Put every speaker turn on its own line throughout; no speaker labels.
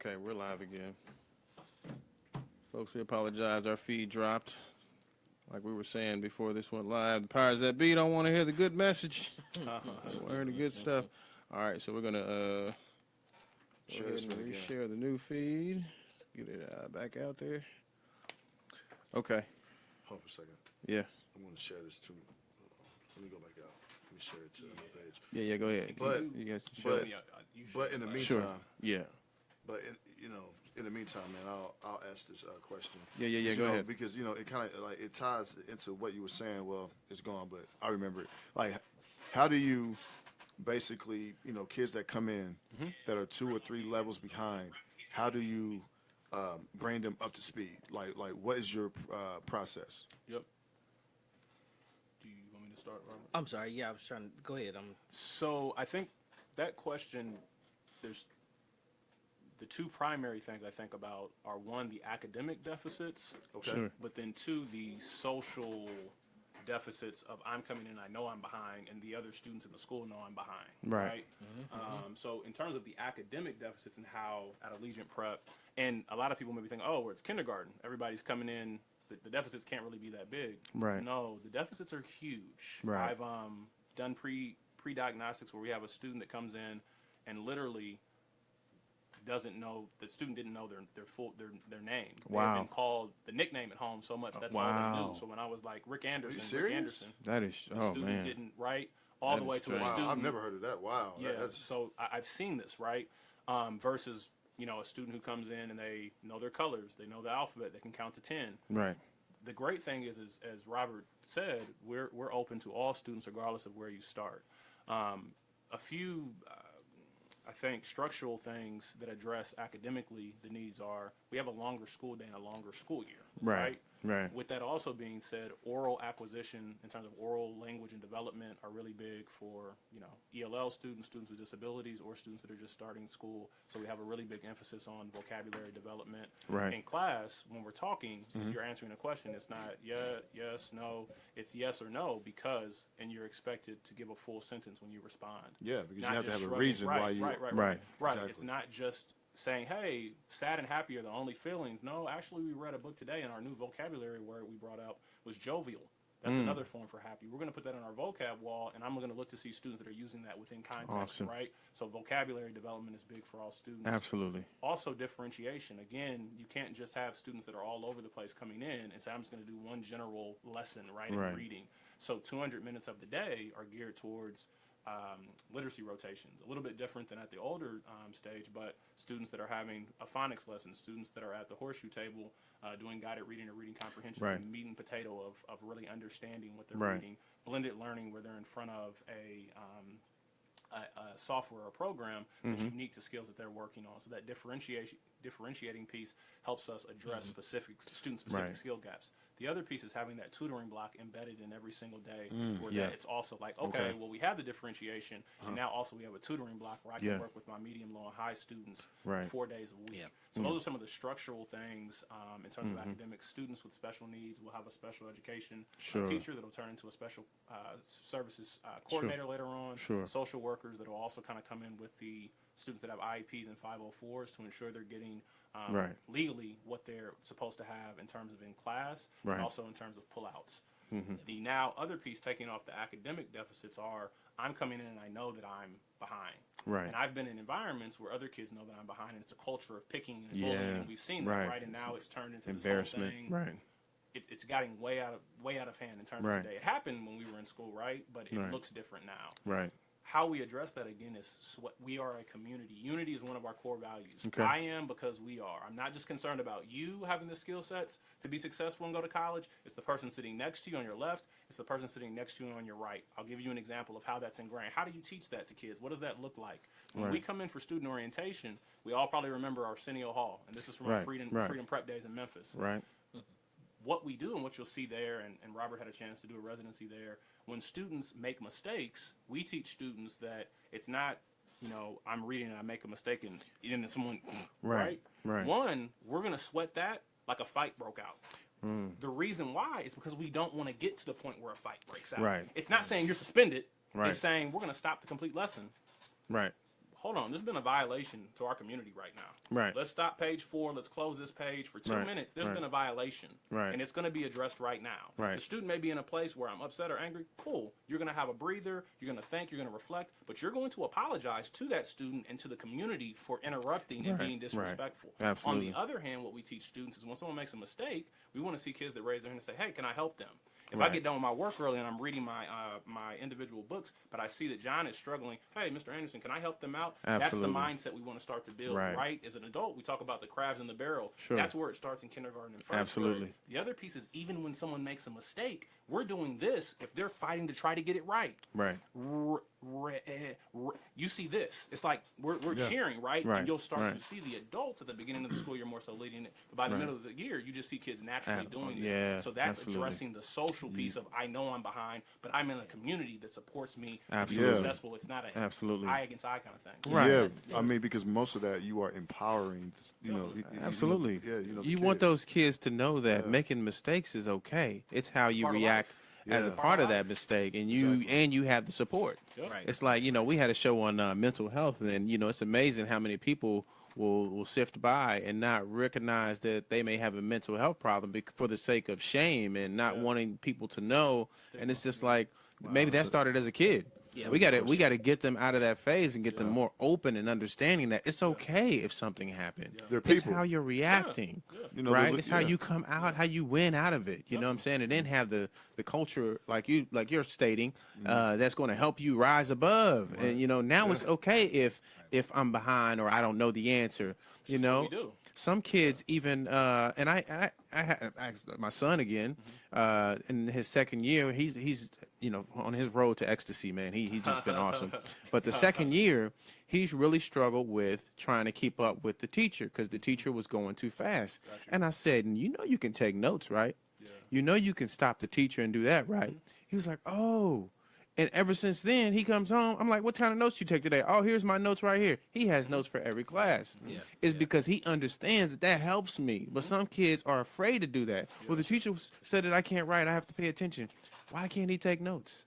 Okay, we're live again. Folks, we apologize. Our feed dropped. Like we were saying before this went live, the powers that be don't want to hear the good message. They want to hear the good stuff. All right, so we're going to reshare the new feed. Get it back out there. Okay.
Hold for a second.
Yeah.
I'm going to share this too. Let me go back out. Let me share it to the page.
Yeah, go ahead.
But,
you guys
but in the meantime,
sure. Yeah.
but in the meantime, man, I'll ask this question.
Yeah. Go ahead.
Because it kind of like it ties into what you were saying. Well, it's gone, but I remember it. Like, how do you basically, kids that come in that are 2 or 3 levels behind? How do you bring them up to speed? Like what is your process?
Yep. Do you want me to start, Robert?
I'm sorry. Yeah, I was trying to go ahead.
So I think that question, there's the 2 primary things I think about are, 1, the academic deficits,
Okay.
Sure.
but then 2, the social deficits of I'm coming in, I know I'm behind, and the other students in the school know I'm behind.
Right.
So in terms of the academic deficits and how at Allegiant Prep, and a lot of people maybe think, oh, well, it's kindergarten. Everybody's coming in. The deficits can't really be that big.
Right.
No, the deficits are huge.
Right.
I've done pre-diagnostics where we have a student that comes in and literally doesn't know, the student didn't know their name.
Wow.
They've been called the nickname at home so much that's all
Wow.
they knew. So when I was like Rick Anderson,
serious?
That is,
the
oh,
student
man.
didn't write all
That
the way
is
to a
strange.
Wow,
student.
I've never heard of that. Wow.
Yeah,
That's,
so I've seen this, right? Versus, a student who comes in and they know their colors, they know the alphabet, they can count to 10.
Right.
The great thing is as Robert said, we're open to all students regardless of where you start. A few, I think, structural things that address academically the needs are, we have a longer school day and a longer school year,
Right. Right.
With that also being said, oral acquisition in terms of oral language and development are really big for, ELL students, students with disabilities, or students that are just starting school. So we have a really big emphasis on vocabulary development.
Right.
In class, when we're talking, if you're answering a question, it's not yes, no, it's yes or no because, and you're expected to give a full sentence when you respond.
yeah, because
Not
you have to
just
have a
shrugging.
reason
Right,
why you.
Right.
Exactly.
It's not just saying, hey, sad and happy are the only feelings. No, actually, we read a book today, and our new vocabulary word we brought out was jovial. That's another form for happy. We're going to put that on our vocab wall, and I'm going to look to see students that are using that within context,
Awesome.
right? So vocabulary development is big for all students.
Absolutely.
Also, differentiation. Again, you can't just have students that are all over the place coming in and say, I'm just going to do one general lesson, right, in
Right.
reading. So 200 minutes of the day are geared towards literacy rotations. A little bit different than at the older stage, but students that are having a phonics lesson, students that are at the horseshoe table doing guided reading or reading comprehension,
Right.
the meat and potato of really understanding what they're
Right.
reading. Blended learning where they're in front of a software or program that's unique to skills that they're working on. So that differentiating piece helps us address student-specific
Right.
skill gaps. The other piece is having that tutoring block embedded in every single day where
Yeah.
that it's also like, okay, well, we have the differentiation, and now also we have a tutoring block where I can
Yeah.
work with my medium, low, and high students
Right.
4 days a week.
Yeah.
So those are some of the structural things in terms of academics. Students with special needs will have a special education
Sure.
teacher that will turn into a special services coordinator later on.
Sure.
Social workers that will also kind of come in with the students that have IEPs and 504s to ensure they're getting
Right.
legally what they're supposed to have in terms of in class
Right.
and also in terms of pullouts. The now other piece taking off the academic deficits are I'm coming in and I know that I'm behind.
Right.
And I've been in environments where other kids know that I'm behind, and it's a culture of picking and
Yeah.
bullying, and we've seen that,
Right.
right? And now it's turned into this whole
Embarrassment.
thing.
Right.
It's getting way out of hand in terms
Right.
of today. It happened when we were in school, right? But it
Right.
looks different now.
Right.
How we address that again is we are a community. Unity is one of our core values.
Okay.
I am because we are. I'm not just concerned about you having the skill sets to be successful and go to college. It's the person sitting next to you on your left. It's the person sitting next to you on your right. I'll give you an example of how that's ingrained. How do you teach that to kids? What does that look like? When we
Right.
come in for student orientation, we all probably remember Arsenio Hall, and this is from our
Right.
Freedom
Right.
Prep days in Memphis.
Right.
What we do and what you'll see there, and Robert had a chance to do a residency there, when students make mistakes, we teach students that it's not, I'm reading and I make a mistake and then someone,
Right. Right.
One, we're going to sweat that like a fight broke out. The reason why is because we don't want to get to the point where a fight breaks out.
Right.
It's not saying you're suspended.
Right.
It's saying we're going to stop the complete lesson.
Right.
hold on, there's been a violation to our community right now.
Right.
Let's stop page 4. Let's close this page for 2
Right.
minutes. There's
Right.
been a violation.
Right.
And it's going to be addressed right now.
Right.
The student may be in a place where I'm upset or angry. Cool. You're going to have a breather. You're going to think. You're going to reflect. But you're going to apologize to that student and to the community for interrupting and
Right.
being disrespectful.
Absolutely.
On the other hand, what we teach students is when someone makes a mistake, we want to see kids that raise their hand and say, hey, can I help them? If I
Right.
get done with my work early and I'm reading my my individual books, but I see that John is struggling, hey, Mr. Anderson, can I help them out?
Absolutely.
That's the mindset we want to start to build,
Right.
right? As an adult, we talk about the crabs in the barrel.
Sure.
That's where it starts in kindergarten and first
Absolutely.
grade. The other piece is even when someone makes a mistake, we're doing this if they're fighting to try to get it right.
Right.
You see this. It's like we're cheering, right?
Right,
And you'll start
right.
to see the adults at the beginning of the school year more so leading it. But by the
Right.
middle of the year, you just see kids naturally doing this.
yeah,
So that's
absolutely.
addressing the social piece of I know I'm behind, but I'm in a community that supports me to be
Absolutely.
successful. It's not a
Absolutely.
eye against eye kind of thing.
Right.
Yeah, I mean, because most of that you are empowering,
Absolutely.
Yeah, the
You want
kid.
those kids to know that making mistakes is okay. It's how you
part of
react
life.
as a
Yeah.
part of that mistake, and you have the support.
Yep.
Right.
It's like, we had a show on mental health, and it's amazing how many people will sift by and not recognize that they may have a mental health problem for the sake of shame and not wanting people to know. And it's just like maybe that started as a kid.
Yeah.
we got to get them out of that phase and get them more open and understanding that it's okay if something happened.
They're
It's
people.
how you're reacting.
They're-
It's how you come out, how you win out of it. You know what I'm saying? And then have the culture like you're stating that's going to help you rise above. And now it's okay if I'm behind or I don't know the answer.
we do.
Some kids even and I had my son again in his second year. He's on his road to ecstasy, man. He's just been awesome. But the second year, he's really struggled with trying to keep up with the teacher because the teacher was going too fast. And I said, you can take notes, right? Yeah. You can stop the teacher and do that, right? He was like, oh. And ever since then, he comes home. I'm like, what kind of notes you take today? Oh, here's my notes right here. He has notes for every class.
Yeah.
It's because he understands that helps me. But some kids are afraid to do that. Well, the teacher said that I can't write. I have to pay attention. Why can't he take notes?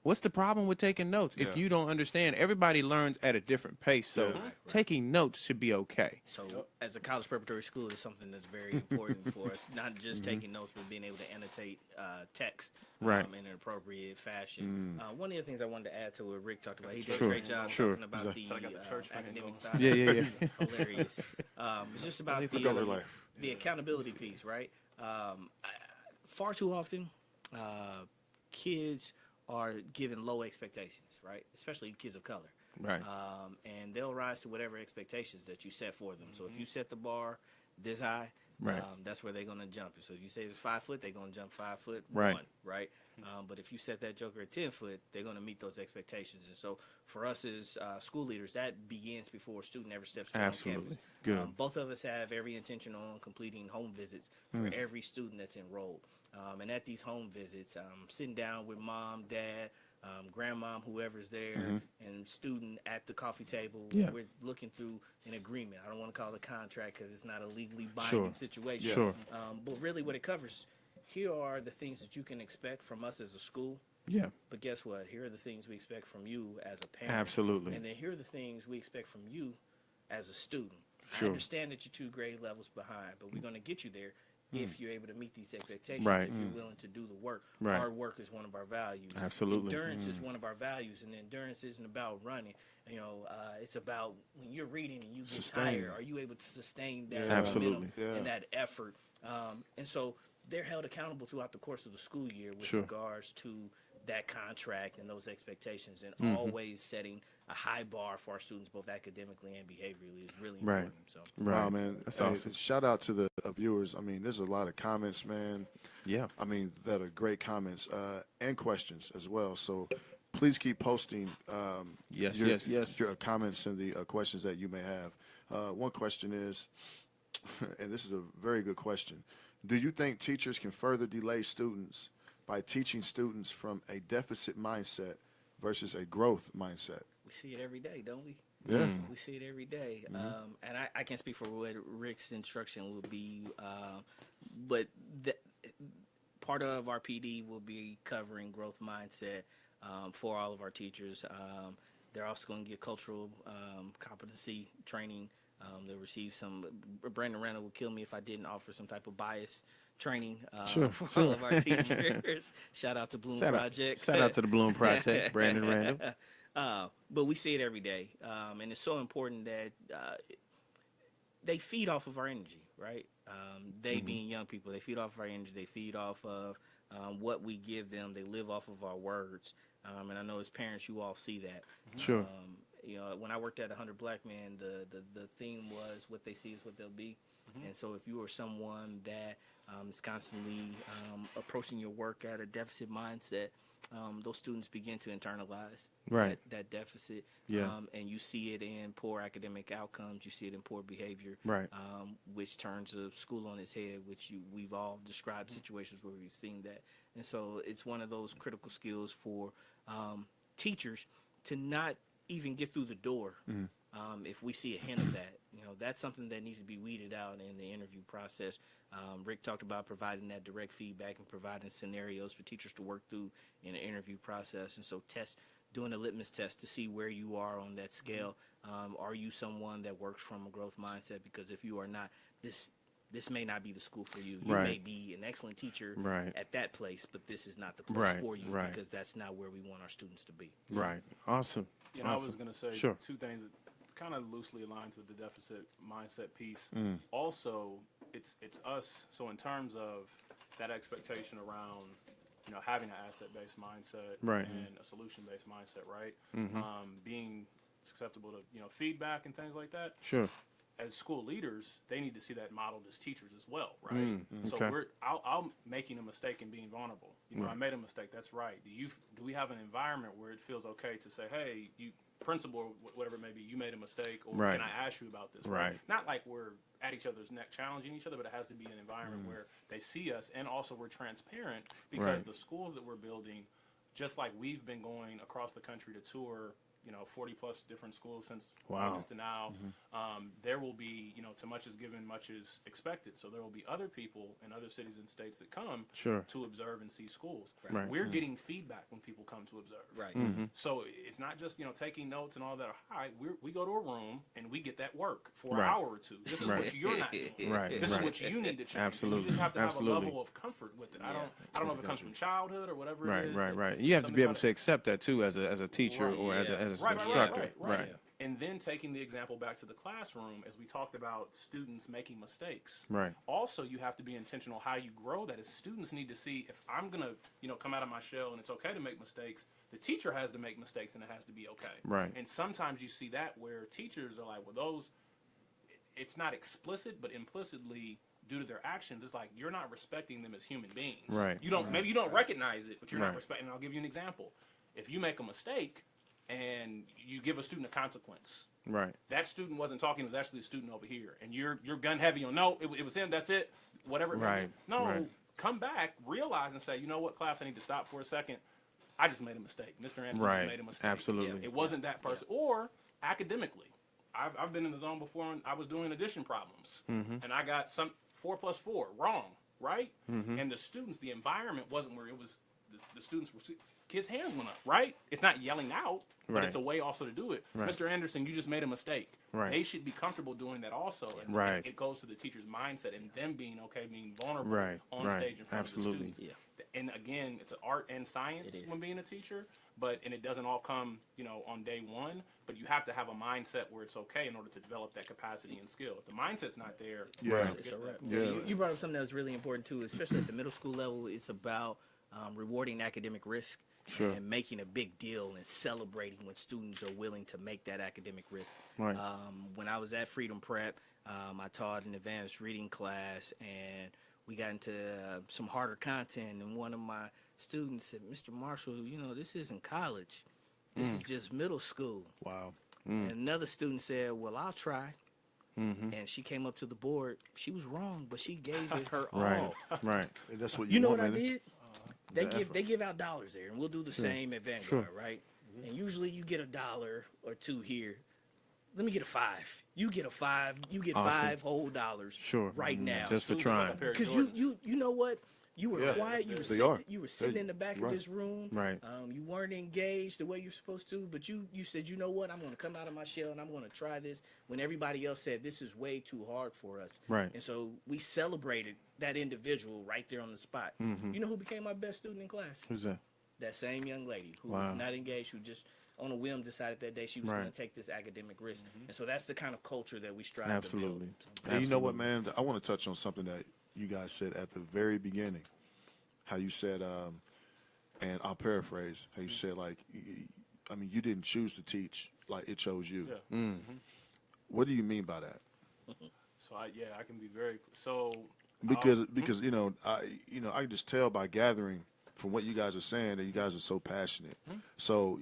What's the problem with taking notes? If you don't understand, everybody learns at a different pace. So taking notes should be okay.
So, as a college preparatory school, it's something that's very important for us. Not just taking notes, but being able to annotate text
Right.
in an appropriate fashion. One of the things I wanted to add to what Rick talked about, he did
Sure,
a great job
sure.
talking about the
So I got the church fan
academic
going.
side.
Yeah.
Hilarious. It's just about
Look over life.
the accountability piece, right? Far too often, kids are given low expectations, right? Especially kids of color.
Right.
And they'll rise to whatever expectations that you set for them. So if you set the bar this high,
Right.
that's where they're going to jump. So if you say it's 5 foot, they're going to jump 5 foot
Right.
one, right? But if you set that joker at 10 foot, they're going to meet those expectations. And so for us as school leaders, that begins before a student ever steps foot on
Absolutely.
campus.
Good.
Both of us have every intention on completing home visits for every student that's enrolled. And at these home visits, sitting down with mom, dad, grandmom, whoever's there, and student at the coffee table.
Yeah.
We're looking through an agreement. I don't want to call it a contract because it's not a legally binding
Sure.
situation.
Sure.
But really what it covers, here are the things that you can expect from us as a school.
Yeah.
But guess what? Here are the things we expect from you as a parent.
Absolutely.
And then here are the things we expect from you as a student.
Sure.
I understand that you're 2 grade levels behind, but we're going to get you there if you're able to meet these expectations,
Right.
if you're willing to do the work.
Right.
Hard work is one of our values.
Absolutely.
Endurance is one of our values, and endurance isn't about running. It's about when you're reading and you get
Sustaining.
tired, are you able to sustain that
Absolutely.
momentum
Yeah.
and that effort? And so they're held accountable throughout the course of the school year with
Sure.
regards to that contract and those expectations, and always setting a high bar for our students, both academically and behaviorally, is really
Right.
important. So,
Right.
Wow, man.
That's
Hey,
awesome.
Shout out to the viewers. I mean, there's a lot of comments, man.
Yeah.
I mean, that are great comments and questions as well. So please keep posting
Yes,
your,
yes.
your comments and the questions that you may have. One question is, and this is a very good question, do you think teachers can further delay students by teaching students from a deficit mindset versus a growth mindset?
we see it every day, don't we?
Yeah.
We see it every day. And I can't speak for what Rick's instruction will be, but part of our PD will be covering growth mindset for all of our teachers. They're also going to get cultural competency training. They'll receive some. Brandon Randall would kill me if I didn't offer some type of bias training for all of our teachers. Shout out to Bloom Project.
Shout out to the Bloom Project, Brandon Randall.
But we see it every day, and it's so important that they feed off of our energy, right? They being young people, they feed off of our energy. They feed off of what we give them. They live off of our words. And I know as parents, you all see that.
Sure.
You know, when I worked at 100 Black Men, the theme was what they see is what they'll be. And so if you are someone that is constantly approaching your work at a deficit mindset, those students begin to internalize that deficit.
Yeah.
And you see it in poor academic outcomes. You see it in poor behavior.
Right.
Which turns a school on its head, which we've all described situations where we've seen that. And so it's one of those critical skills for teachers to not even get through the door if we see a hint of that. You know, that's something that needs to be weeded out in the interview process. Rick talked about providing that direct feedback and providing scenarios for teachers to work through in the interview process. And so doing a litmus test to see where you are on that scale. Are you someone that works from a growth mindset? Because if you are not, this may not be the school for you. You may be an excellent teacher at that place, but this is not the place for you because that's not where we want our students to be.
Right. Awesome.
You know,
awesome.
I was going to say two things that kind of loosely aligned to the deficit mindset piece. Also, it's us. So in terms of that expectation around, you know, having an asset-based mindset and a solution-based mindset, right? Being susceptible to, you know, feedback and things like that.
Sure.
As school leaders, they need to see that modeled as teachers as well, right? So I'm making a mistake and being vulnerable. You know, I made a mistake. That's right. Do we have an environment where it feels okay to say, hey, you principal or whatever it may be, you made a mistake, or can I ask you about this? Right. Not like we're at each other's neck challenging each other, but it has to be an environment where they see us, and also we're transparent because the schools that we're building, just like we've been going across the country to tour, you know, 40 plus different schools since August to now, there will be, you know, to much is given, much is expected. So there will be other people in other cities and states that come to observe and see schools. We're getting feedback when people come to observe. So it's not just, you know, taking notes and all that. Hi, we go to a room and we get that work for an hour or two. This is what you're not doing. This is what you need to change.
Absolutely.
And you just have to have a level of comfort with it. I don't know if it comes from childhood or whatever it is.
Right. You have to be able to accept that too as a teacher or as an instructor.
Right. And then taking the example back to the classroom, as we talked about students making mistakes. Right. Also, you have to be intentional how you grow that. As students need to see, if I'm going to, you know, come out of my shell and it's okay to make mistakes, the teacher has to make mistakes and it has to be okay. Right. And sometimes you see that where teachers are like, well, it's not explicit, but implicitly due to their actions, it's like you're not respecting them as human beings. Right. Maybe you don't recognize it, but you're not respecting. I'll give you an example. If you make a mistake and you give a student a consequence, that student wasn't talking, it was actually a student over here, and you're gun heavy on, no, it was him, that's it, whatever. Come back, realize and say, you know what, class, I need to stop for a second. I just made a mistake. Mr. Anderson just made a mistake. Absolutely. It wasn't that person. Or academically, I've been in the zone before and I was doing addition problems, and I got some 4 + 4 wrong, right? And the students, the environment wasn't where it was. The students were. Kids' hands went up, right? It's not yelling out, but it's a way also to do it. Mr. Anderson, you just made a mistake. They should be comfortable doing that also. And it goes to the teacher's mindset and them being okay, being vulnerable on stage in front of the students. And again, it's an art and science when being a teacher, and it doesn't all come, you know, on day one, but you have to have a mindset where it's okay in order to develop that capacity and skill. If the mindset's not there,
you brought up something that was really important too, especially at the middle school level. It's about rewarding academic risk. And making a big deal and celebrating when students are willing to make that academic risk. When I was at Freedom Prep, I taught an advanced reading class, and we got into some harder content, and one of my students said, Mr. Marshall, you know, this isn't college. This is just middle school. Wow. And another student said, well, I'll try. And she came up to the board. She was wrong, but she gave it her all.
And that's what
you know what I did? They give out dollars there, and we'll do the same at Vanguard, right? And usually you get $1 or $2 here. Let me get a 5. You get a 5. You get 5 whole dollars right now.
Just for trying.
Because you know what? You were
Yeah.
quiet. You were
They
sitting,
are.
you were sitting
They-
in the back of
right.
this room.
Right.
You weren't engaged the way you're supposed to, but you said, you know what? I'm going to come out of my shell and I'm going to try this. When everybody else said this is way too hard for us.
Right.
And so we celebrated that individual right there on the spot.
Mm-hmm.
You know who became my best student in class?
Who's that?
That same young lady who
Wow.
was not engaged, who just on a whim decided that day she was
Right.
going to take this academic risk. And so that's the kind of culture that we strive
Absolutely.
to build.
And you know what, man? I want to touch on something that you guys said at the very beginning. How you said, and I'll paraphrase, how you said, like, I mean, you didn't choose to teach, like it chose you.
Yeah.
What do you mean by that?
So I can be very so
Because you know I can just tell by gathering from what you guys are saying that you guys are so passionate. So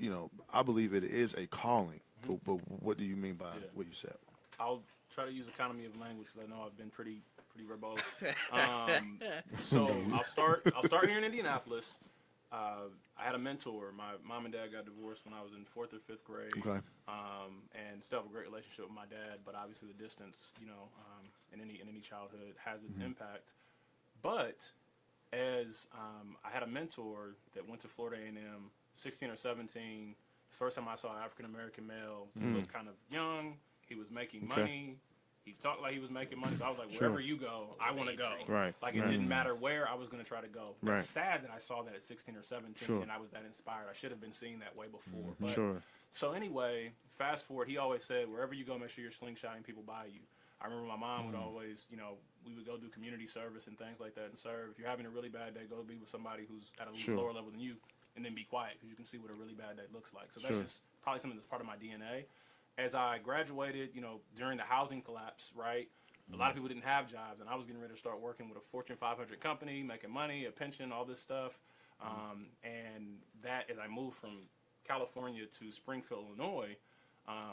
I believe it is a calling. But what do you mean by what you said?
I'll try to use economy of language because I know I've been pretty verbose. So I'll start here in Indianapolis. I had a mentor. My mom and dad got divorced when I was in 4th or 5th grade.
Okay.
And still have a great relationship with my dad, but obviously the distance, in any childhood has its impact. But as I had a mentor that went to Florida A&M, 16 or 17. First time I saw an African American male, he looked kind of young. He was making money. He talked like he was making money. So I was like, wherever you go, I want to go.
Right.
Like it didn't matter where, I was going to try to go.
Right.
It's sad that I saw that at 16 or 17
Sure.
and I was that inspired. I should have been seeing that way before. But,
Sure.
So anyway, fast forward, he always said, wherever you go, make sure you're slingshotting people by you. I remember my mom would always, we would go do community service and things like that and serve. If you're having a really bad day, go be with somebody who's at a
Sure.
lower level than you and then be quiet because you can see what a really bad day looks like. So that's
Sure.
just probably something that's part of my DNA. As I graduated, during the housing collapse, right, a lot of people didn't have jobs, and I was getting ready to start working with a Fortune 500 company, making money, a pension, all this stuff. And that, as I moved from California to Springfield, Illinois,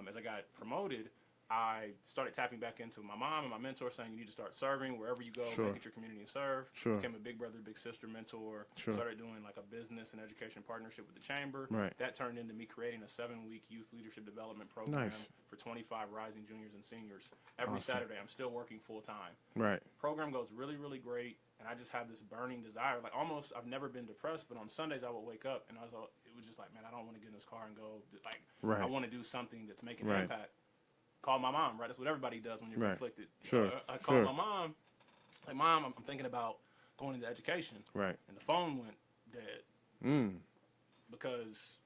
as I got promoted, I started tapping back into my mom and my mentor saying, you need to start serving wherever you go,
Sure.
make it your community and serve.
Sure.
Became a big brother, big sister mentor.
Sure.
Started doing like a business and education partnership with the chamber.
Right.
That turned into me creating a 7-week youth leadership development program
Nice.
for 25 rising juniors and seniors. Every
Awesome.
Saturday, I'm still working full time.
Right.
Program goes really, really great, and I just have this burning desire. Like almost, I've never been depressed, but on Sundays I would wake up and it was just like, man, I don't want to get in this car and go. Like,
Right.
I want to do something that's making
Right.
an impact. Call my mom, right? That's what everybody does when you're
Right.
conflicted.
Sure.
I called
Sure.
my mom. Like, Mom, I'm thinking about going into education.
Right.
And the phone went dead
Mm.
because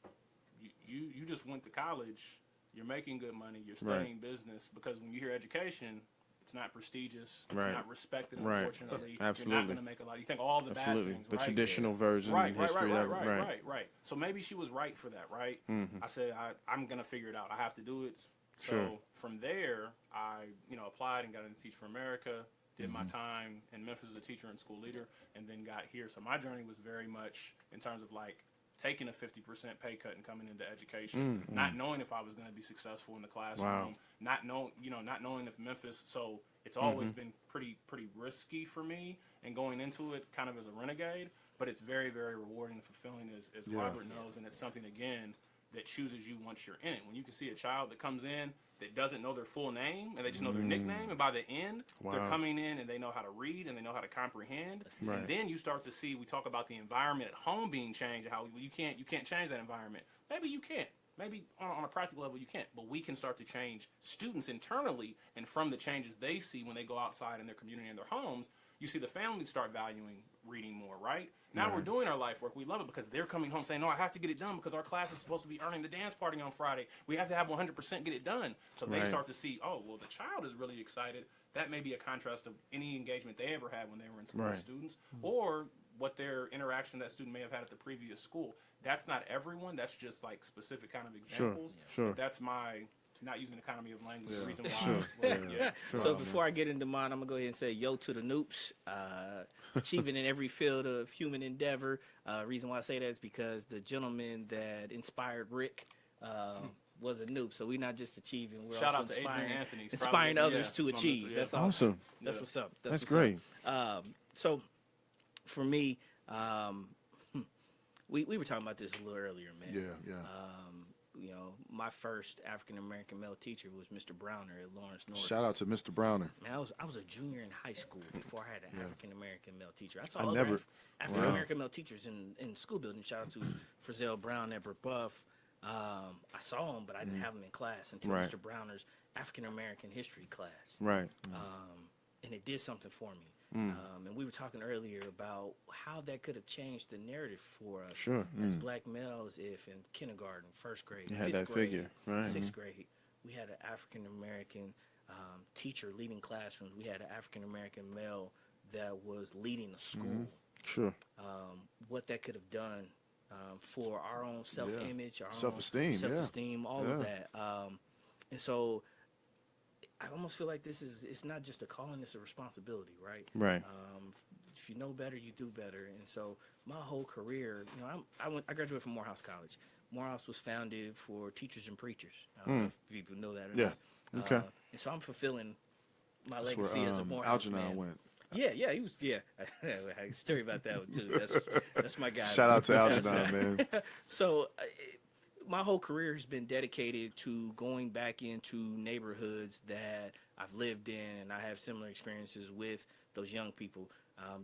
you just went to college. You're making good money. You're
Right.
studying business. Because when you hear education, it's not prestigious. It's
Right.
not respected,
Right.
unfortunately. You're
Absolutely.
not going to make a lot. You think all the
Absolutely.
bad things,
The
right?
traditional version
Right,
in
right,
history.
right,
of
right,
it.
right, right. So maybe she was right for that, right?
Mhm.
I said, I'm going to figure it out. I have to do it. So
Sure.
from there, I applied and got into Teach for America, did my time in Memphis as a teacher and school leader, and then got here. So my journey was very much in terms of like taking a 50% pay cut and coming into education, not knowing if I was going to be successful in the classroom,
Wow.
not knowing if Memphis. So it's always been pretty risky for me, and going into it kind of as a renegade. But it's very, very rewarding and fulfilling, as
Yeah.
Robert knows, and it's something again that chooses you once you're in it. When you can see a child that comes in that doesn't know their full name and they just know their nickname, and by the end they're
Wow.
coming in and they know how to read and they know how to comprehend.
Right.
And then you start to see, we talk about the environment at home being changed, how you can't change that environment. Maybe you can't. Maybe on a practical level you can't, but we can start to change students internally, and from the changes they see when they go outside in their community and their homes, you see the families start valuing reading more, right? Now we're doing our life work. We love it because they're coming home saying, no, I have to get it done because our class is supposed to be earning the dance party on Friday. We have to have 100% get it done. So they
Right.
start to see, oh, well, the child is really excited. That may be a contrast of any engagement they ever had when they were in school
Right.
with students, or what their interaction that student may have had at the previous school. That's not everyone. That's just like specific kind of examples.
Sure.
But that's my not using economy of language. The reason why.
Sure.
Yeah.
Sure.
So before I get into mine, I'm gonna go ahead and say yo to the Noops, achieving in every field of human endeavor. Reason why I say that is because the gentleman that inspired Rick was a Noop. So we're not just achieving, we're
Shout
also
out to Adrian
inspiring,
Anthony. He's
inspiring
probably-
others
yeah,
to
it's
achieve.
yeah.
That's awesome.
Awesome.
That's
Yeah.
what's up.
That's
what's
great.
up. So for me, we were talking about this a little earlier, man.
Yeah.
my first African American male teacher was Mr. Browner at Lawrence North.
Shout out to Mr. Browner.
Man, I was a junior in high school before I had an African American male teacher. I saw
I
other
never-
African American male teachers in school building. Shout out to Frizzell Brown, Edward Buff. I saw him, but I didn't have him in class until
Right.
Mr. Browner's African American history class.
Right.
And it did something for me. And we were talking earlier about how that could have changed the narrative for us
Sure.
as black males if in kindergarten, first grade,
You had
fifth
that
grade,
figure, right.
sixth grade, we had an African American teacher leading classrooms. We had an African American male that was leading a school.
Sure.
What that could have done for our own self-image, our
Self-esteem,
own
yeah.
self-esteem, all
Yeah.
of that. And so I almost feel like it's not just a calling, it's a responsibility, right?
Right.
If you know better, you do better. And so my whole career, I graduated from Morehouse College. Morehouse was founded for teachers and preachers. I don't know if people know that or
Yeah.
not.
Okay.
And so I'm fulfilling my
That's
legacy
where
as a Morehouse
Algernon
man.
went.
Yeah, he was. Yeah, I have a story about that one too. That's my guy.
Shout out to Algernon, man.
So, my whole career has been dedicated to going back into neighborhoods that I've lived in, and I have similar experiences with those young people.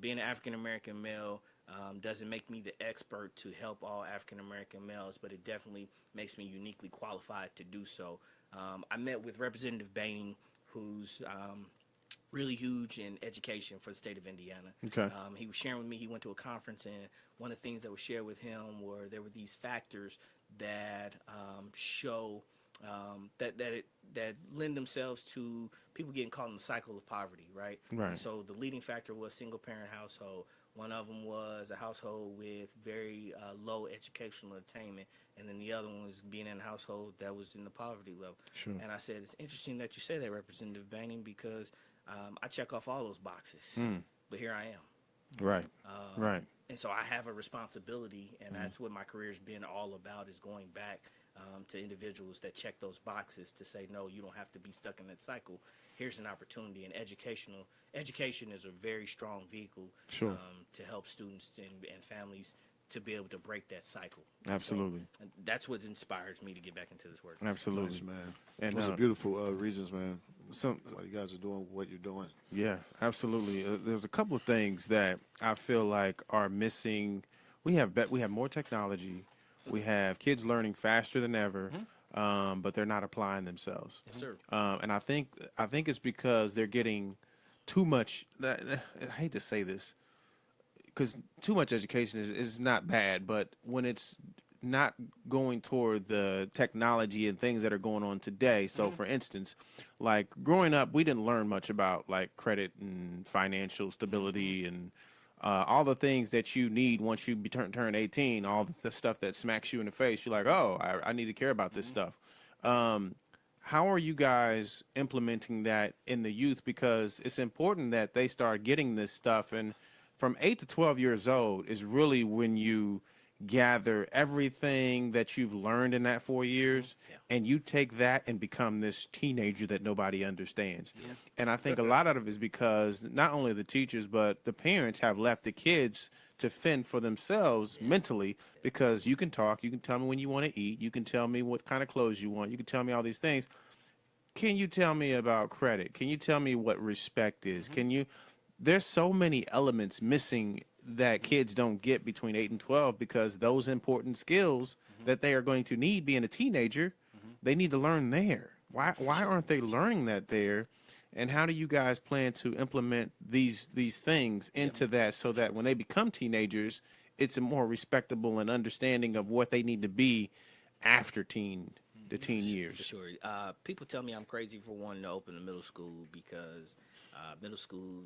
Being an African American male doesn't make me the expert to help all African American males, but it definitely makes me uniquely qualified to do so. I met with Representative Baining, who's really huge in education for the state of Indiana.
Okay.
He was sharing with me, he went to a conference, and one of the things that was shared with him were there were these factors that show that lend themselves to people getting caught in the cycle of poverty, right?
Right.
And so the leading factor was single-parent household. One of them was a household with very low educational attainment, and then the other one was being in a household that was in the poverty level.
Sure.
And I said, it's interesting that you say that, Representative Baining, because I check off all those boxes, but here I am.
Right. Right.
And so I have a responsibility, and that's what my career's been all about, is going back to individuals that check those boxes to say, no, you don't have to be stuck in that cycle. Here's an opportunity, and education is a very strong vehicle
Sure.
to help students and families to be able to break that cycle.
Absolutely.
So, that's what inspires me to get back into this work.
Absolutely.
Nice, man.
And,
Those are beautiful reasons, man,
Some,
why you guys are doing what you're doing.
yeah, absolutely. There's a couple of things that I feel like are missing. We have more technology. We have kids learning faster than ever, but they're not applying themselves.
Yes, sir.
And I think it's because they're getting too much. I hate to say this, because too much education is not bad, but when it's not going toward the technology and things that are going on today. So, for instance, like growing up, we didn't learn much about like credit and financial stability and all the things that you need once you turn 18. All the stuff that smacks you in the face. You're like, oh, I need to care about this stuff. How are you guys implementing that in the youth? Because it's important that they start getting this stuff. And from 8 to 12 years old is really when you gather everything that you've learned in that 4 years, and you take that and become this teenager that nobody understands. And I think a lot of it is because not only the teachers, but the parents have left the kids to fend for themselves mentally, because you can talk, you can tell me when you want to eat, you can tell me what kind of clothes you want, you can tell me all these things. Can you tell me about credit? Can you tell me what respect is? Can you? There's so many elements missing that kids don't get between 8 and 12, because those important skills that they are going to need being a teenager, they need to learn there. Why aren't they learning that there? And how do you guys plan to implement these things into that, so that when they become teenagers, it's a more respectable and understanding of what they need to be after the teen years?
For sure. People tell me I'm crazy for wanting to open a middle school, because middle school,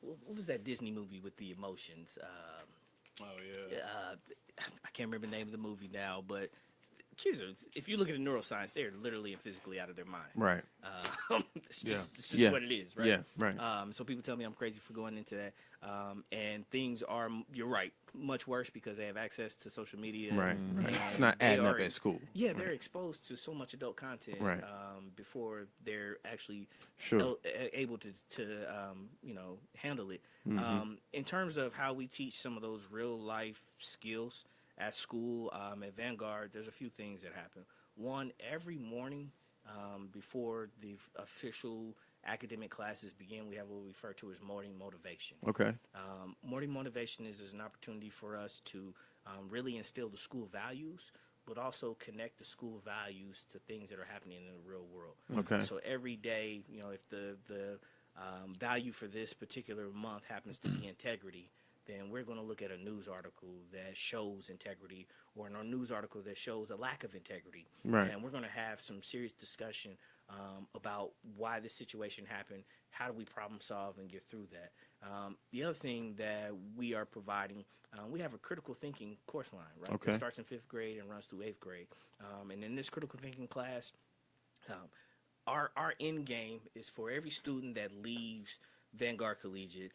what was that Disney movie with the emotions?
Oh yeah.
I can't remember the name of the movie now, but kids are, if you look at the neuroscience, they're literally and physically out of their mind.
Right.
It's just what it is, right?
Yeah, right.
So people tell me I'm crazy for going into that. And things are, you're right, much worse because they have access to social media.
Right.
and
It's not
they
adding up
are-
at school.
Yeah, they're exposed to so much adult content
Right.
before they're actually
Sure.
able to handle it.
Mm-hmm.
In terms of how we teach some of those real life skills, at school, at Vanguard, there's a few things that happen. One, every morning before the official academic classes begin, we have what we refer to as morning motivation.
Okay.
Morning motivation is an opportunity for us to really instill the school values, but also connect the school values to things that are happening in the real world.
Okay.
So every day, if the value for this particular month happens to be integrity, then we're going to look at a news article that shows integrity, or a news article that shows a lack of integrity.
Right.
And we're going to have some serious discussion about why this situation happened, how do we problem solve and get through that. The other thing that we are providing, we have a critical thinking course line, right?
Okay.
That starts in 5th grade and runs through 8th grade. And in this critical thinking class, our end game is for every student that leaves Vanguard Collegiate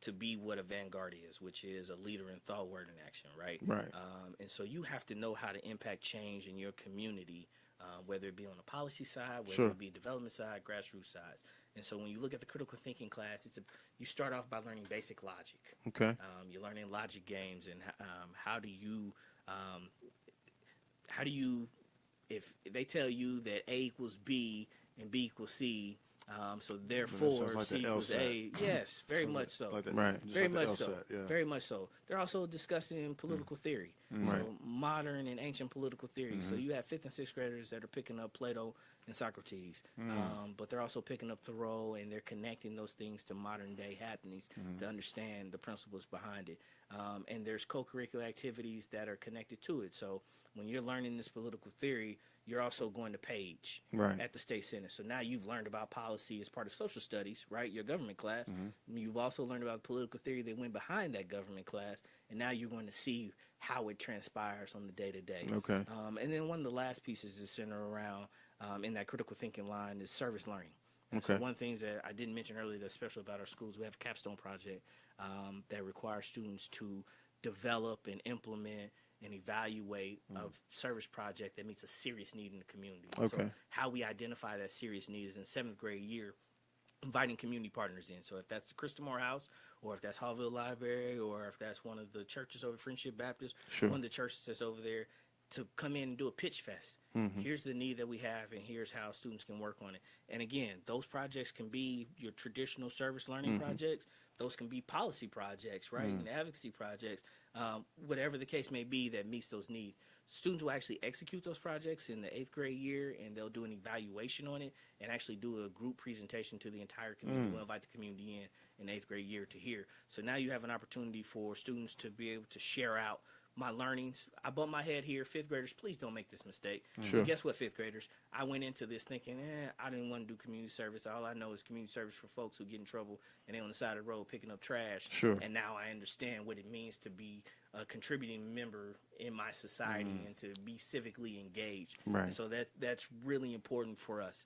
to be what a Vanguard is, which is a leader in thought, word, and action, right?
Right.
And so you have to know how to impact change in your community, whether it be on the policy side, whether
Sure.
it be development side, grassroots sides. And so when you look at the critical thinking class, you start off by learning basic logic.
Okay.
You're learning logic games and how do you, if they tell you that A equals B and B equals C, so therefore
sounds like
C
the
equals
LSAT.
A. Yes, very
Sounds
much so.
like that,
Right.
just
Very
like the
much so.
LSAT, yeah.
Very much so. They're also discussing political theory. So
Right.
modern and ancient political theory. So you have 5th and 6th graders that are picking up Plato and Socrates, but they're also picking up Thoreau, and they're connecting those things to modern day happenings to understand the principles behind it. And there's co-curricular activities that are connected to it. So when you're learning this political theory, you're also going to Page
Right.
at the State Center. So now you've learned about policy as part of social studies, right? Your government class. You've also learned about political theory that went behind that government class, and now you're going to see how it transpires on the day-to-day.
Okay.
And then one of the last pieces is centered around, in that critical thinking line, is service learning. And
Okay.
so one of the things that I didn't mention earlier that's special about our schools, we have a capstone project that requires students to develop and implement and evaluate a service project that meets a serious need in the community. So
Okay.
how we identify that serious need is in 7th grade year, inviting community partners in. So if that's the Crystal Moore House, or if that's Hallville Library, or if that's one of the churches over Friendship Baptist,
Sure.
one of the churches that's over there, to come in and do a pitch fest. Here's the need that we have, and here's how students can work on it. And again, those projects can be your traditional service learning projects. Those can be policy projects, right, and advocacy projects, whatever the case may be that meets those needs. Students will actually execute those projects in the 8th grade year, and they'll do an evaluation on it and actually do a group presentation to the entire community. We'll invite the community in 8th grade year to hear. So now you have an opportunity for students to be able to share out my learnings. I bumped my head here. 5th graders, please don't make this mistake.
Sure.
And guess what, 5th graders? I went into this thinking, I didn't want to do community service. All I know is community service for folks who get in trouble and they on the side of the road picking up trash.
Sure.
And now I understand what it means to be a contributing member in my society and to be civically engaged.
Right.
And so that's really important for us.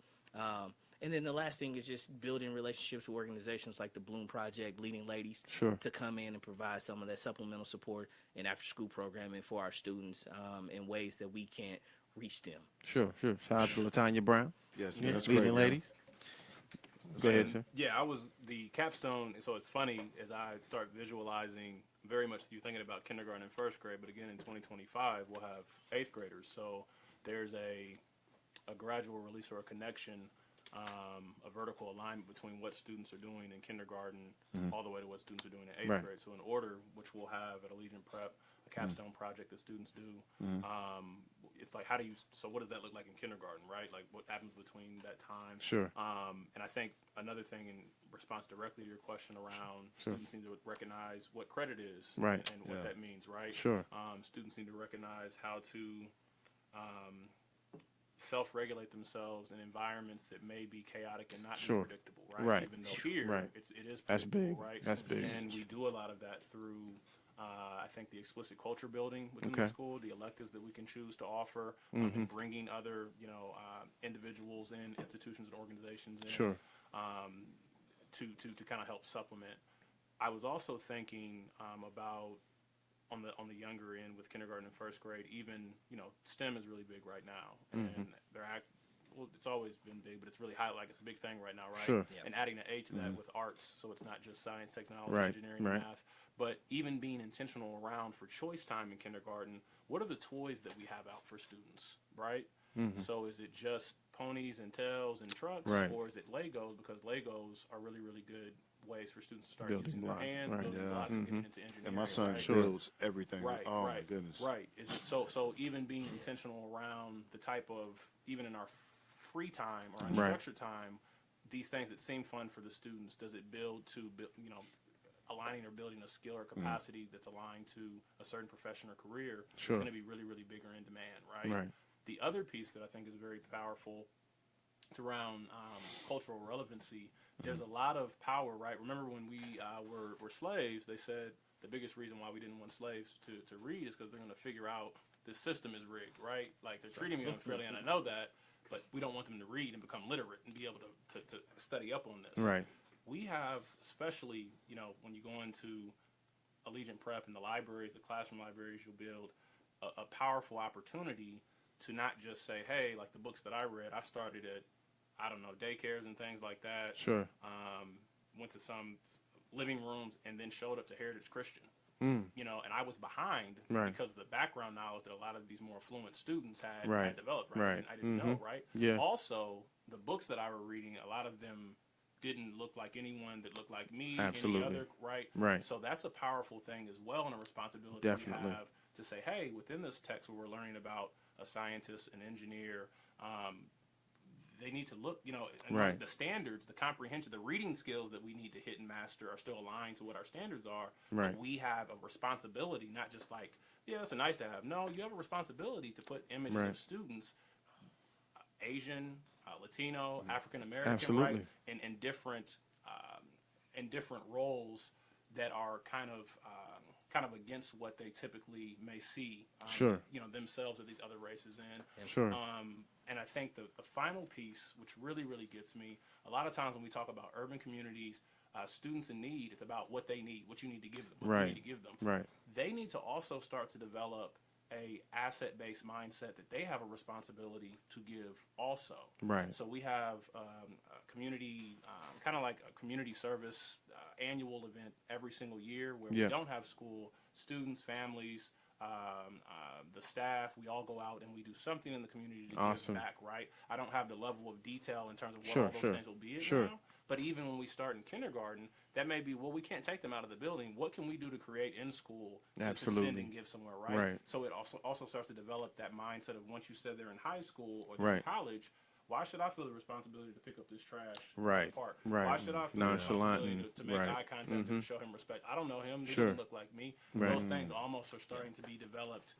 And then the last thing is just building relationships with organizations like the Bloom Project, Leading Ladies,
Sure.
to come in and provide some of that supplemental support and after-school programming for our students in ways that we can't reach them.
Sure. Sure. Shout out to Latanya Brown.
Yes,
Yeah.
that's
Leading
great, man.
ladies. Go ahead,
And,
sir.
Yeah, I was the capstone. So it's funny as I start visualizing very much you thinking about kindergarten and 1st grade, but again in 2025 we'll have 8th graders. So there's a gradual release or a connection, a vertical alignment between what students are doing in kindergarten all the way to what students are doing in 8th
Right.
grade. So in order, which we'll have at Allegiant Prep, a capstone project that students do. It's like, so what does that look like in kindergarten, right? Like what happens between that time?
Sure.
And I think another thing in response directly to your question around
Sure.
students need to recognize what credit is
Right.
and what
Yeah.
that means, right?
Sure.
Students need to recognize how to self-regulate themselves in environments that may be chaotic and not
Sure.
be predictable, right?
Right.
Even though here
Right.
it is
That's
predictable,
big.
right?
That's big.
And we do a lot of that through I think the explicit culture building within
Okay.
the school, the electives that we can choose to offer, and bringing other, individuals in, institutions and organizations in,
Sure.
to kind of help supplement. I was also thinking about on the younger end with kindergarten and 1st grade, even STEM is really big right now, and well, it's always been big, but it's really high, like it's a big thing right now, right?
Sure.
Yeah.
And adding an A to that with arts, so it's not just science, technology,
Right,
engineering,
right.
math, but even being intentional around for choice time in kindergarten. What are the toys that we have out for students, right? So is it just ponies and tails and trucks,
Right.
or is it Legos? Because Legos are really, really good ways for students to start
Building
using their
blocks,
hands,
right.
building
Yeah.
blocks, and getting into engineering.
And my son
right?
builds everything.
Right,
Oh
right,
my goodness.
right. Is it so even being intentional around the type of, even in our free time or
Right.
unstructured time, these things that seem fun for the students, does it build to aligning or building a skill or capacity that's aligned to a certain profession or career?
Sure.
It's going to be really, really bigger in demand, right?
Right.
The other piece that I think is very powerful, it's around cultural relevancy. There's a lot of power, right? Remember when we were slaves, they said the biggest reason why we didn't want slaves to read is because they're going to figure out this system is rigged, right? Like they're treating me unfairly, and I know that, but we don't want them to read and become literate and be able to study up on this.
Right.
We have, especially, when you go into Allegiant Prep and the libraries, the classroom libraries, you'll build a powerful opportunity to not just say, hey, like the books that I read, I started at, I don't know, daycares and things like that.
Sure.
Went to some living rooms and then showed up to Heritage Christian.
Mm.
And I was behind
Right.
because of the background knowledge that a lot of these more affluent students had,
Right.
had developed.
Right.
I didn't know, right?
Yeah.
Also, the books that I were reading, a lot of them didn't look like anyone that looked like me,
Absolutely.
any other, right?
Right.
So that's a powerful thing as well, and a responsibility
Definitely.
we have to say, hey, within this text where we're learning about a scientist, an engineer, they need to look, and
Right.
the standards, the comprehension, the reading skills that we need to hit and master are still aligned to what our standards are.
Right.
But we have a responsibility, not just like, yeah, it's a nice to have. No, you have a responsibility to put images
Right.
of students, Asian, Latino, African American,
Absolutely.
right, in different roles that are kind of against what they typically may see,
Sure.
themselves or these other races in.
Sure.
And I think the final piece, which really, really gets me, a lot of times when we talk about urban communities, students in need, it's about what they need, what you need to give them, what
Right.
you need to give them.
Right.
They need to also start to develop a asset-based mindset that they have a responsibility to give also.
Right.
So we have a community, kind of like a community service annual event every single year where
Yeah.
we don't have school, students, families, the staff, we all go out and we do something in the community to
Awesome.
give back, right? I don't have the level of detail in terms of what
Sure,
all those
sure,
things will be
sure.
now. But even when we start in kindergarten, that may be, well, we can't take them out of the building. What can we do to create in school to send
Absolutely.
and give somewhere, right?
Right.
So it also starts to develop that mindset of once you said they're in high school or they're in
Right.
college, why should I feel the responsibility to pick up this trash
Right,
in the park?
right.
Why should I feel the
Nonchalant
responsibility
and-
to make
right.
eye contact and show him respect? I don't know him. He
Sure.
doesn't look like me.
Right.
Those things almost are starting to be developed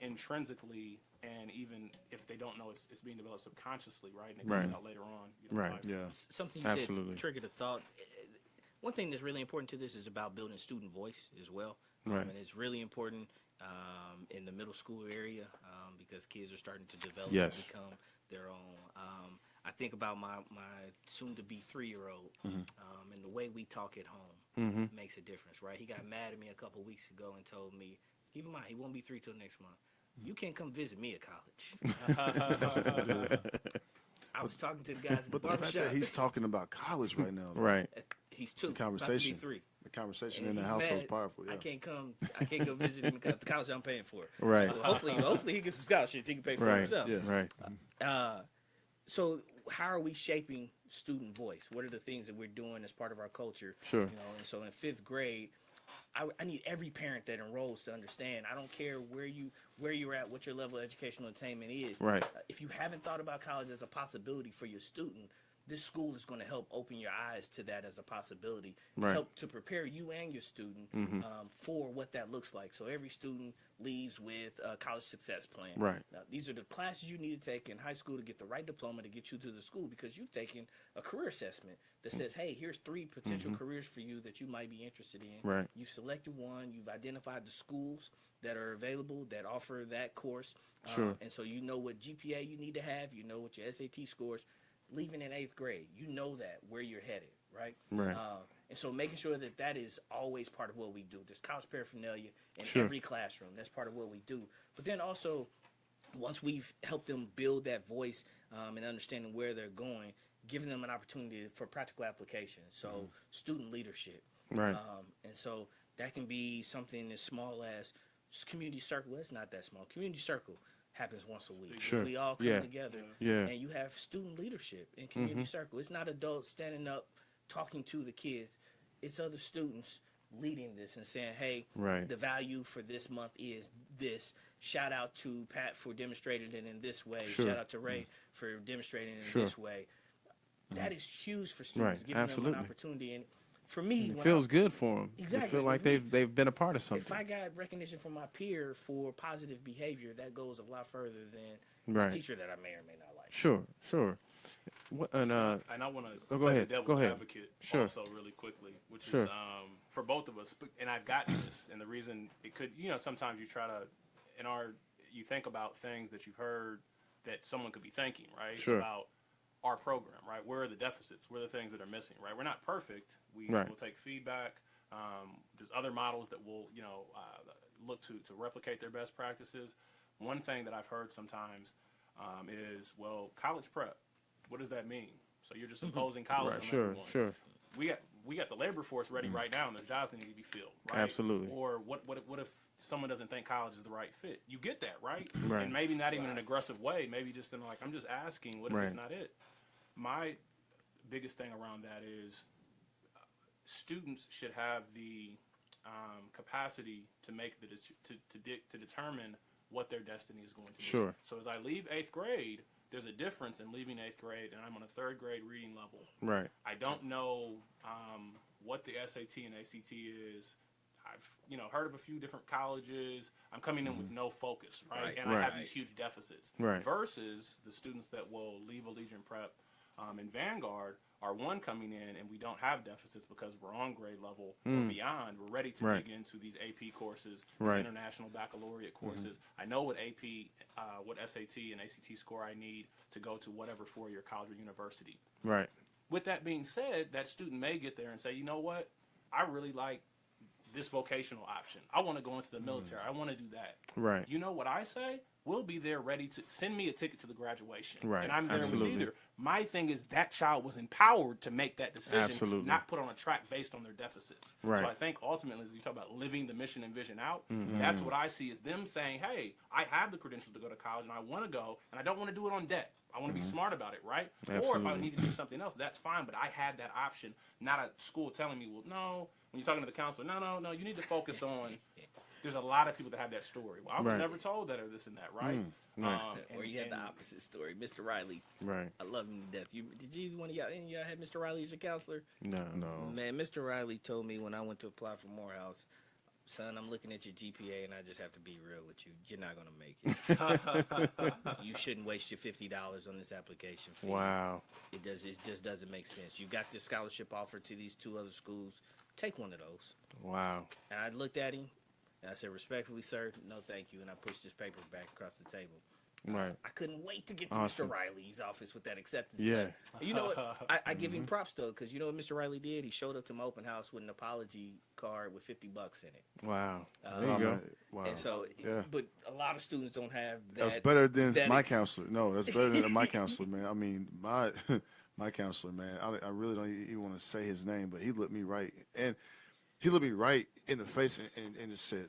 intrinsically, and even if they don't know, it's being developed subconsciously, right? And it comes
Right.
out later on.
Right.
in life.
Yeah.
Something you
Absolutely.
said triggered a thought. One thing that's really important to this is about building student voice as well.
Right.
And it's really important in the middle school area because kids are starting to develop
Yes.
and become their own. I think about my soon-to-be 3-year-old and the way we talk at home makes a difference, right? He got mad at me a couple weeks ago and told me, keep in mind, he won't be 3 till next month. You can't come visit me at college. I was talking to the guys at the
But the fact
barbershop.
that he's talking about college right now, though,
Right.
He's 2.
the conversation,
about to be 3.
the conversation
And
in the
he's
household is
mad.
powerful. Yeah.
I can't come visit him because the college I'm paying for.
Right.
So hopefully he gets some scholarship. He can pay for it
Right.
himself.
Yeah.
Right.
So how are we shaping student voice? What are the things that we're doing as part of our culture?
Sure.
And so in 5th grade, I need every parent that enrolls to understand. I don't care where you're at, what your level of educational attainment is.
Right.
If you haven't thought about college as a possibility for your student, this school is going to help open your eyes to that as a possibility,
Right.
help to prepare you and your student for what that looks like. So every student leaves with a college success plan.
Right.
Now, these are the classes you need to take in high school to get the right diploma to get you to the school because you've taken a career assessment that says, hey, here's 3 potential careers for you that you might be interested in.
Right.
You've selected one. You've identified the schools that are available that offer that course.
Sure.
And so you know what GPA you need to have. You know what your SAT scores. Leaving in 8th grade, you know that where you're headed, right?
Right.
And so making sure that that is always part of what we do. There's college paraphernalia in
Sure.
every classroom. That's part of what we do. But then also, once we've helped them build that voice, and understanding where they're going, giving them an opportunity for practical application. So student leadership.
Right.
And so that can be something as small as community circle. It's not that small. Community circle happens once a week.
Sure.
We all come
Yeah.
together,
Yeah.
and you have student leadership in community circle. It's not adults standing up talking to the kids. It's other students leading this and saying, hey,
Right.
the value for this month is this. Shout out to Pat for demonstrating it in this way.
Sure.
Shout out to Ray for demonstrating it in
Sure.
this way. That is huge for students,
Right.
giving
Absolutely.
them an opportunity. And for me,
It
when
feels good for them.
Exactly.
They feel like
With
they've been a part of
if
something.
I got recognition from my peer for positive behavior, that goes a lot further than
Right.
the teacher that I may or may not like.
Sure. Sure. What, and
And I want to
Oh, go
play
ahead.
the devil's
Go ahead.
advocate
Sure.
also really quickly, which
Sure.
is for both of us. And I've gotten this, and the reason it could, sometimes you try to, you think about things that you've heard that someone could be thinking, right?
Sure.
About our program, right? Where are the deficits? Where are the things that are missing, right? We're not perfect. We
Right.
will take feedback. There's other models that will, look to replicate their best practices. One thing that I've heard sometimes is, well, college prep. What does that mean? So you're just imposing college
right.
on
Sure.
everyone.
Sure.
We got the labor force ready right now, and the jobs that need to be filled. Right?
Absolutely.
Or what if someone doesn't think college is the right fit? You get that, right?
Right.
And maybe not even in an aggressive way. Maybe just in I'm just asking. What if it's
Right.
not it? My biggest thing around that is students should have the capacity to make to determine what their destiny is going to be.
Sure.
So as I leave 8th grade, there's a difference in leaving 8th grade and I'm on a 3rd grade reading level.
Right.
I don't know what the SAT and ACT is. I've heard of a few different colleges. I'm coming in with no focus, right?
Right.
And I have
Right.
these huge deficits.
Right.
Versus the students that will leave Allegiant Prep and Vanguard are coming in and we don't have deficits because we're on grade level or beyond. We're ready to
Right.
dig into these AP courses, these
Right.
international baccalaureate courses. I know what AP, what SAT and ACT score I need to go to whatever four-year college or university.
Right.
With that being said, that student may get there and say, you know what, I really like this vocational option. I want to go into the military. I want to do that.
Right.
You know what I say? We'll be there ready to send me a ticket to the graduation.
Right.
And I'm there
Absolutely.
with either. My thing is that child was empowered to make that decision,
Absolutely.
not put on a track based on their deficits.
Right.
So I think ultimately, as you talk about living the mission and vision out, that's what I see is them saying, hey, I have the credentials to go to college and I want to go, and I don't want to do it on debt. I want to be smart about it, right? Or if I
Absolutely.
need to do something else, that's fine, but I had that option, not a school telling me, well, no, when you're talking to the counselor, no, you need to focus on, there's a lot of people that have that story. Well, I was
Right.
never told that or this and that, right?
Right.
Or you had the opposite story. Mr. Riley,
Right.
I love him to death. Did you one of y'all, any of y'all had Mr. Riley as your counselor?
No.
No.
Man, Mr. Riley told me when I went to apply for Morehouse, son, I'm looking at your GPA and I just have to be real with you. You're not going to make it. You shouldn't waste your $50 on this application fee.
Wow.
It just doesn't make sense. You got this scholarship offer to these two other schools. Take one of those.
Wow.
And I looked at him and I said, respectfully, sir, no thank you. And I pushed his paper back across the table.
Right.
I couldn't wait to get to
Awesome.
Mr. Riley's office with that acceptance
Yeah.
letter. You know what? I give him props though, because you know what Mr. Riley did? He showed up to my open house with an apology card with $50 in it.
Wow. There
Oh,
you go.
man. Wow.
And so,
Yeah.
but a lot of students don't have that.
That's better than
that
my counselor. No, that's better than my counselor, man. I mean, my my counselor, man. I really don't even want to say his name, but he looked me right in the face and just said,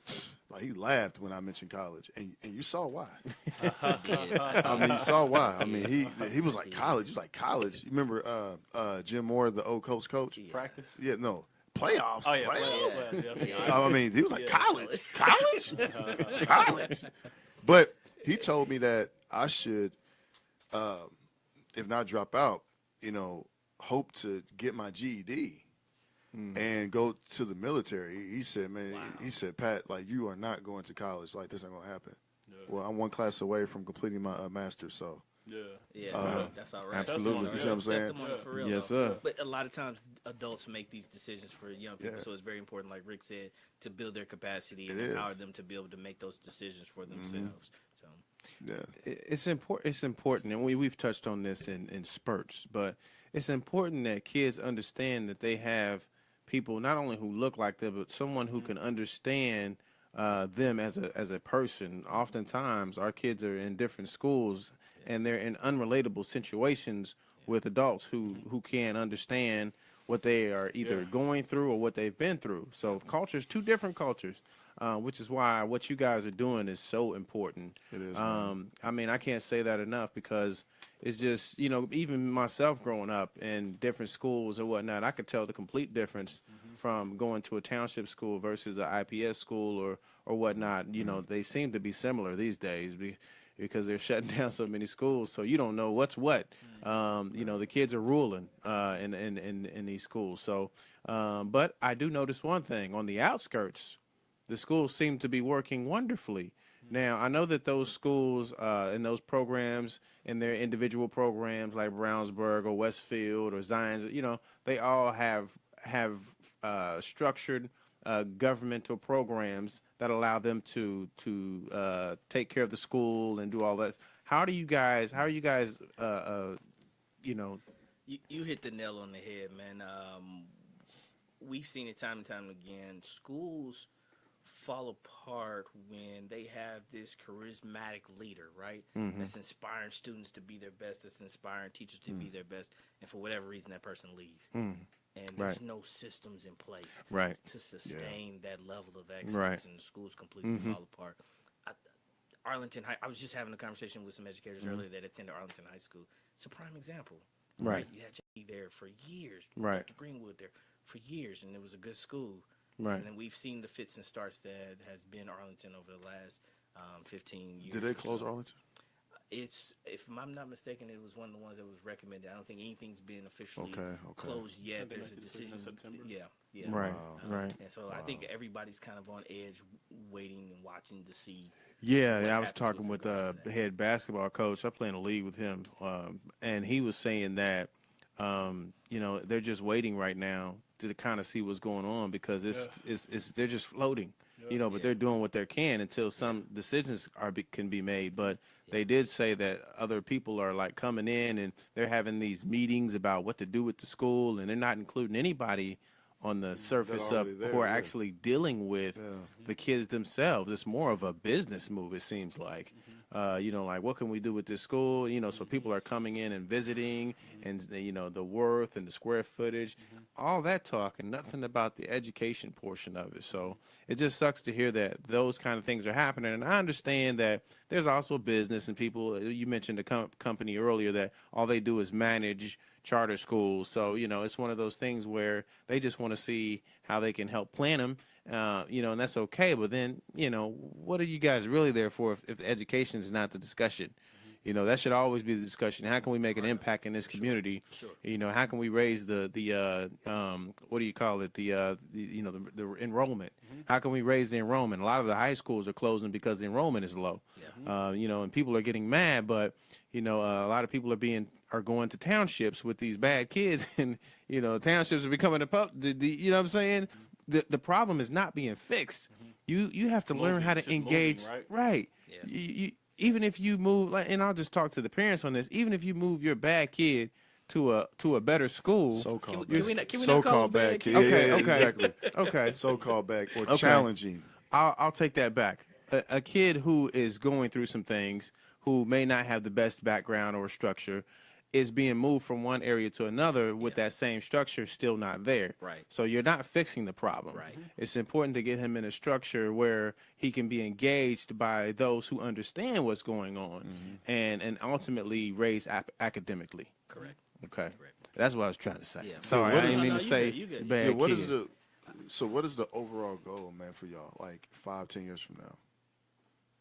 like, he laughed when I mentioned college, and you saw why. I mean, you saw why. I mean, he was like college. He was like college. You remember Jim Moore, the old coach?
Practice?
Yeah, no. Playoffs.
Oh, yeah,
Playoffs.
yeah.
I mean, he was like,
Yeah.
college? College? But he told me that I should, if not drop out, hope to get my GED and go to the military. He said, man, he said, Pat, like, you are not going to college. Like, this ain't going to happen.
Yeah.
Well, I'm one class away from completing my master's, so.
Yeah.
Yeah, that's all right.
absolutely.
You see what I'm saying?
Testimony for real,
Yes,
though.
sir.
But a lot of times, adults make these decisions for young people,
Yeah.
so it's very important, like Rick said, to build their capacity and
It is.
empower them to be able to make those decisions for themselves. So,
Yeah.
It's important. It's important, and we've touched on this in spurts, but it's important that kids understand that they have people not only who look like them, but someone who can understand them as a person. Oftentimes, our kids are in different schools, and they're in unrelatable situations with adults who can't understand what they are either going through or what they've been through. So cultures, two different cultures, which is why what you guys are doing is so important.
It is, man.
I mean, I can't say that enough because it's just, you know, even myself growing up in different schools or whatnot, I could tell the complete difference from going to a township school versus an IPS school or whatnot. You know, they seem to be similar these days because they're shutting down so many schools. So you don't know what's what. You know, the kids are ruling in these schools. So, but I do notice one thing on the outskirts, the schools seem to be working wonderfully. Now, I know that those schools and those programs and their individual programs like Brownsburg or Westfield or Zions, you know, they all have structured governmental programs that allow them to take care of the school and do all that. How are you guys, you know?
You hit the nail on the head, man. We've seen it time and time again. Schools fall apart when they have this charismatic leader, right? That's inspiring students to be their best, that's inspiring teachers to be their best, and for whatever reason that person leaves. And there's no systems in place to sustain that level of excellence, and the schools completely fall apart. Arlington High, I was just having a conversation with some educators earlier that attended Arlington High School. It's a prime example.
Right.
You had Jackie there for years.
Right.
Dr. Greenwood there for years, and it was a good school.
Right.
And then we've seen the fits and starts that has been Arlington over the last 15 years.
Did they close Arlington?
It's, if I'm not mistaken, it was one of the ones that was recommended. I don't think anything's been officially closed yet.
They
There's
make
a
the decision
decision.
in September?
Yeah.
Right. Right.
And so I think everybody's kind of on edge, waiting and watching to see.
Yeah,
what
I was
happens
talking with
regards to
the
that.
head basketball coach. I play in a league with him, and he was saying that you know, they're just waiting right now to kind of see what's going on because it's they're just floating, you know, but they're doing what they can until some decisions can be made. But they did say that other people are like coming in and they're having these meetings about what to do with the school, and they're not including anybody on the surface of
already there,
who are
yeah.
actually dealing with the kids themselves. It's more of a business move, it seems like. You know, like, what can we do with this school? You know, so people are coming in and visiting, and, you know, the worth and the square footage, all that talk, and nothing about the education portion of it. So it just sucks to hear that those kind of things are happening. And I understand that there's also business and people, you mentioned the company earlier that all they do is manage charter schools. So, you know, it's one of those things where they just want to see how they can help plan them. You know, and that's okay. But then, you know, what are you guys really there for if education is not the discussion? You know, that should always be the discussion. How can we make an impact in this community? You know, how can we raise the what do you call it? The you know, the enrollment. How can we raise the enrollment? A lot of the high schools are closing because the enrollment is low. You know, and people are getting mad, but you know, a lot of people are going to townships with these bad kids, and you know, townships are becoming you know what I'm saying? The problem is not being fixed. You have to learn how to engage.
Moving,
right.
Yeah.
You even if you move, and I'll just talk to the parents on this. Even if you move your bad kid to a better school,
So-called
Can we not call
so-called
them
bad
bad
kid.
kids?
Yeah,
Okay,
yeah,
okay.
exactly.
okay,
So-called bad or challenging.
I'll take that back. A kid who is going through some things, who may not have the best background or structure, is being moved from one area to another with that same structure still not there.
Right.
So you're not fixing the problem.
Right.
It's important to get him in a structure where he can be engaged by those who understand what's going on and ultimately raised academically.
Correct.
Okay. What I was trying to say.
Yeah.
Sorry,
what
I
is-
didn't mean
No,
to
you
say
good, you good.
bad
Yeah, what
kid.
is what is the overall goal, man, for y'all? Like 5-10 years from now?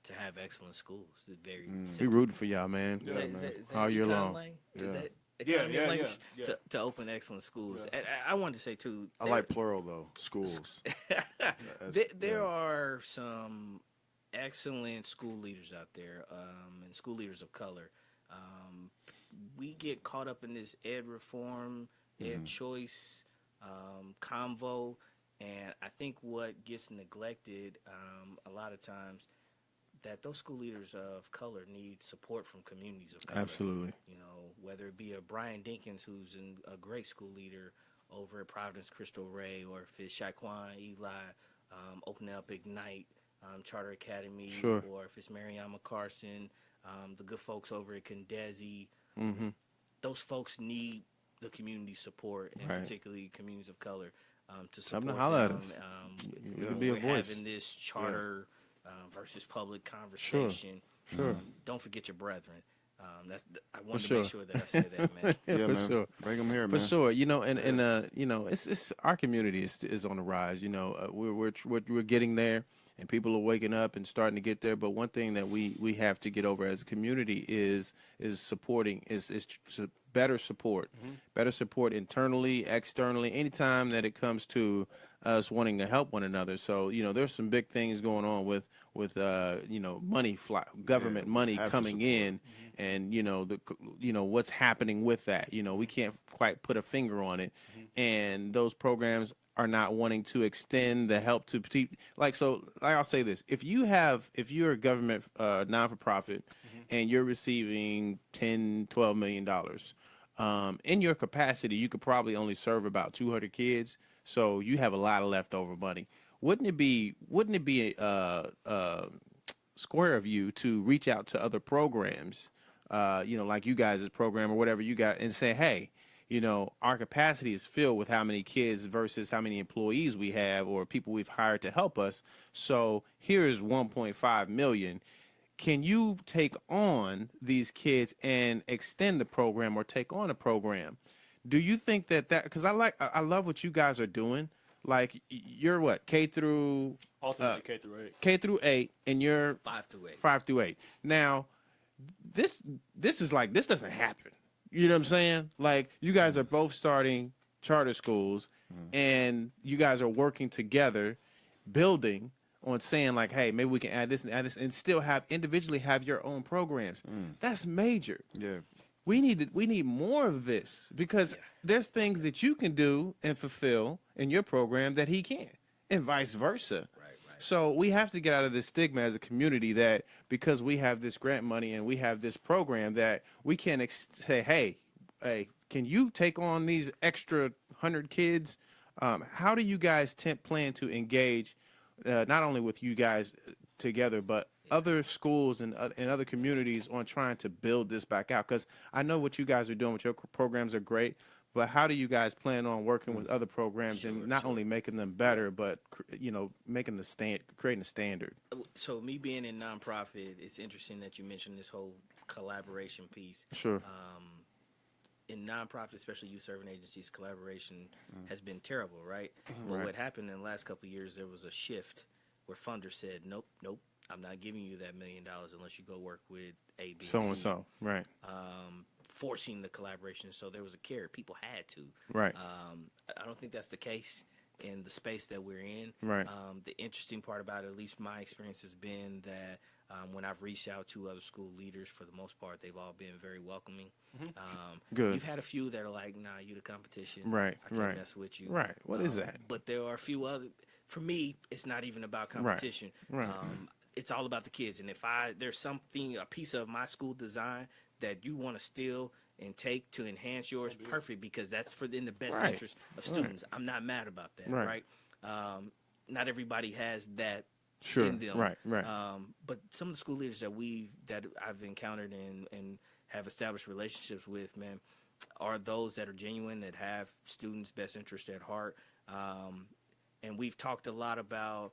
To have excellent schools. It's very
We
simple.
rooting for y'all, man.
Yeah,
Is
man.
that
All year
econ
long.
lang?
Yeah.
Is that
Yeah,
economy
yeah,
language?
yeah.
To open excellent schools.
Yeah.
And I wanted to say too.
I like plural though. Schools.
There are some excellent school leaders out there, and school leaders of color. We get caught up in this ed reform, ed choice convo, and I think what gets neglected a lot of times that those school leaders of color need support from communities of color.
Absolutely.
You know, whether it be a Brian Dinkins, who's a great school leader over at Providence Crystal Ray, or if it's Shaquan Eli opening up Ignite Charter Academy,
Sure.
or if it's Mariama Carson the good folks over at Condesi.
Mm-hmm.
Those folks need the community support, and
Right.
particularly communities of color, to
Tell 'em
support
to holler at
them.
us.
You
can
When
be a
we're
voice.
having this charter versus public conversation.
Sure.
Don't forget your brethren. I wanted to
sure.
make sure that I said that, man.
Yeah,
Yeah,
for
man.
sure.
Bring them here,
For
man.
sure, it's our community is on the rise. We're getting there, and people are waking up and starting to get there. But one thing that we have to get over as a community is supporting better support, better support internally, externally. Anytime that it comes to us wanting to help one another. So there's some big things going on with government money
have to
coming
support.
in. And what's happening with that. We can't quite put a finger on it, and those programs are not wanting to extend the help to people. Like I'll say this: if you're a government non-for-profit and you're receiving $10-12 million, in your capacity, you could probably only serve about 200 kids. So you have a lot of leftover money. Wouldn't it be square of you to reach out to other programs? Like you guys' program or whatever you got, and say, hey, our capacity is filled with how many kids versus how many employees we have or people we've hired to help us. So here's 1.5 million. Can you take on these kids and extend the program or take on a program? Do you think that because I love what you guys are doing. Like you're what, K through
Ultimately, K through 8.
K through 8, and you're
5 through 8.
5 through 8. Now, this is like, this doesn't happen. You know what I'm saying? Like, you guys are both starting charter schools, and you guys are working together, building on saying like, hey, maybe we can add this, and still individually have your own programs. That's major.
Yeah.
We need more of this because there's things that you can do and fulfill in your program that he can't, and vice versa.
Right.
So we have to get out of this stigma as a community that because we have this grant money and we have this program that we can say, hey, can you take on these extra 100 kids? How do you guys plan to engage not only with you guys together, but other schools and other communities on trying to build this back out? Because I know what you guys are doing with your programs are great, but how do you guys plan on working with other programs and not only making them better, but making creating a standard?
So me being in nonprofit, it's interesting that you mentioned this whole collaboration piece.
Sure.
In nonprofit, especially youth serving agencies, collaboration has been terrible, right? But what happened in the last couple of years, there was a shift where funders said, nope, I'm not giving you that $1 million unless you go work with A, B,
So
and
and
C.
so, right,
Forcing the collaboration. So there was a carrot. People had to.
right,
I don't think that's the case in the space that we're in.
right.
The interesting part about it, at least my experience, has been that when I've reached out to other school leaders, for the most part, they've all been very welcoming.
Good.
You've had a few that are like, nah, you the competition.
Right,
I can't
right.
mess with you.
Right. What is that?
But there are a few other. For me, it's not even about competition.
Right.
It's all about the kids. And if there's something, a piece of my school design that you want to steal and take to enhance yours, perfect, because that's in the best
Right.
interest of students. I'm not mad about that,
Right.
right? Not everybody has that
Sure.
in them.
Right.
But some of the school leaders that I've encountered and have established relationships with, man, are those that are genuine, that have students' best interest at heart. And we've talked a lot about,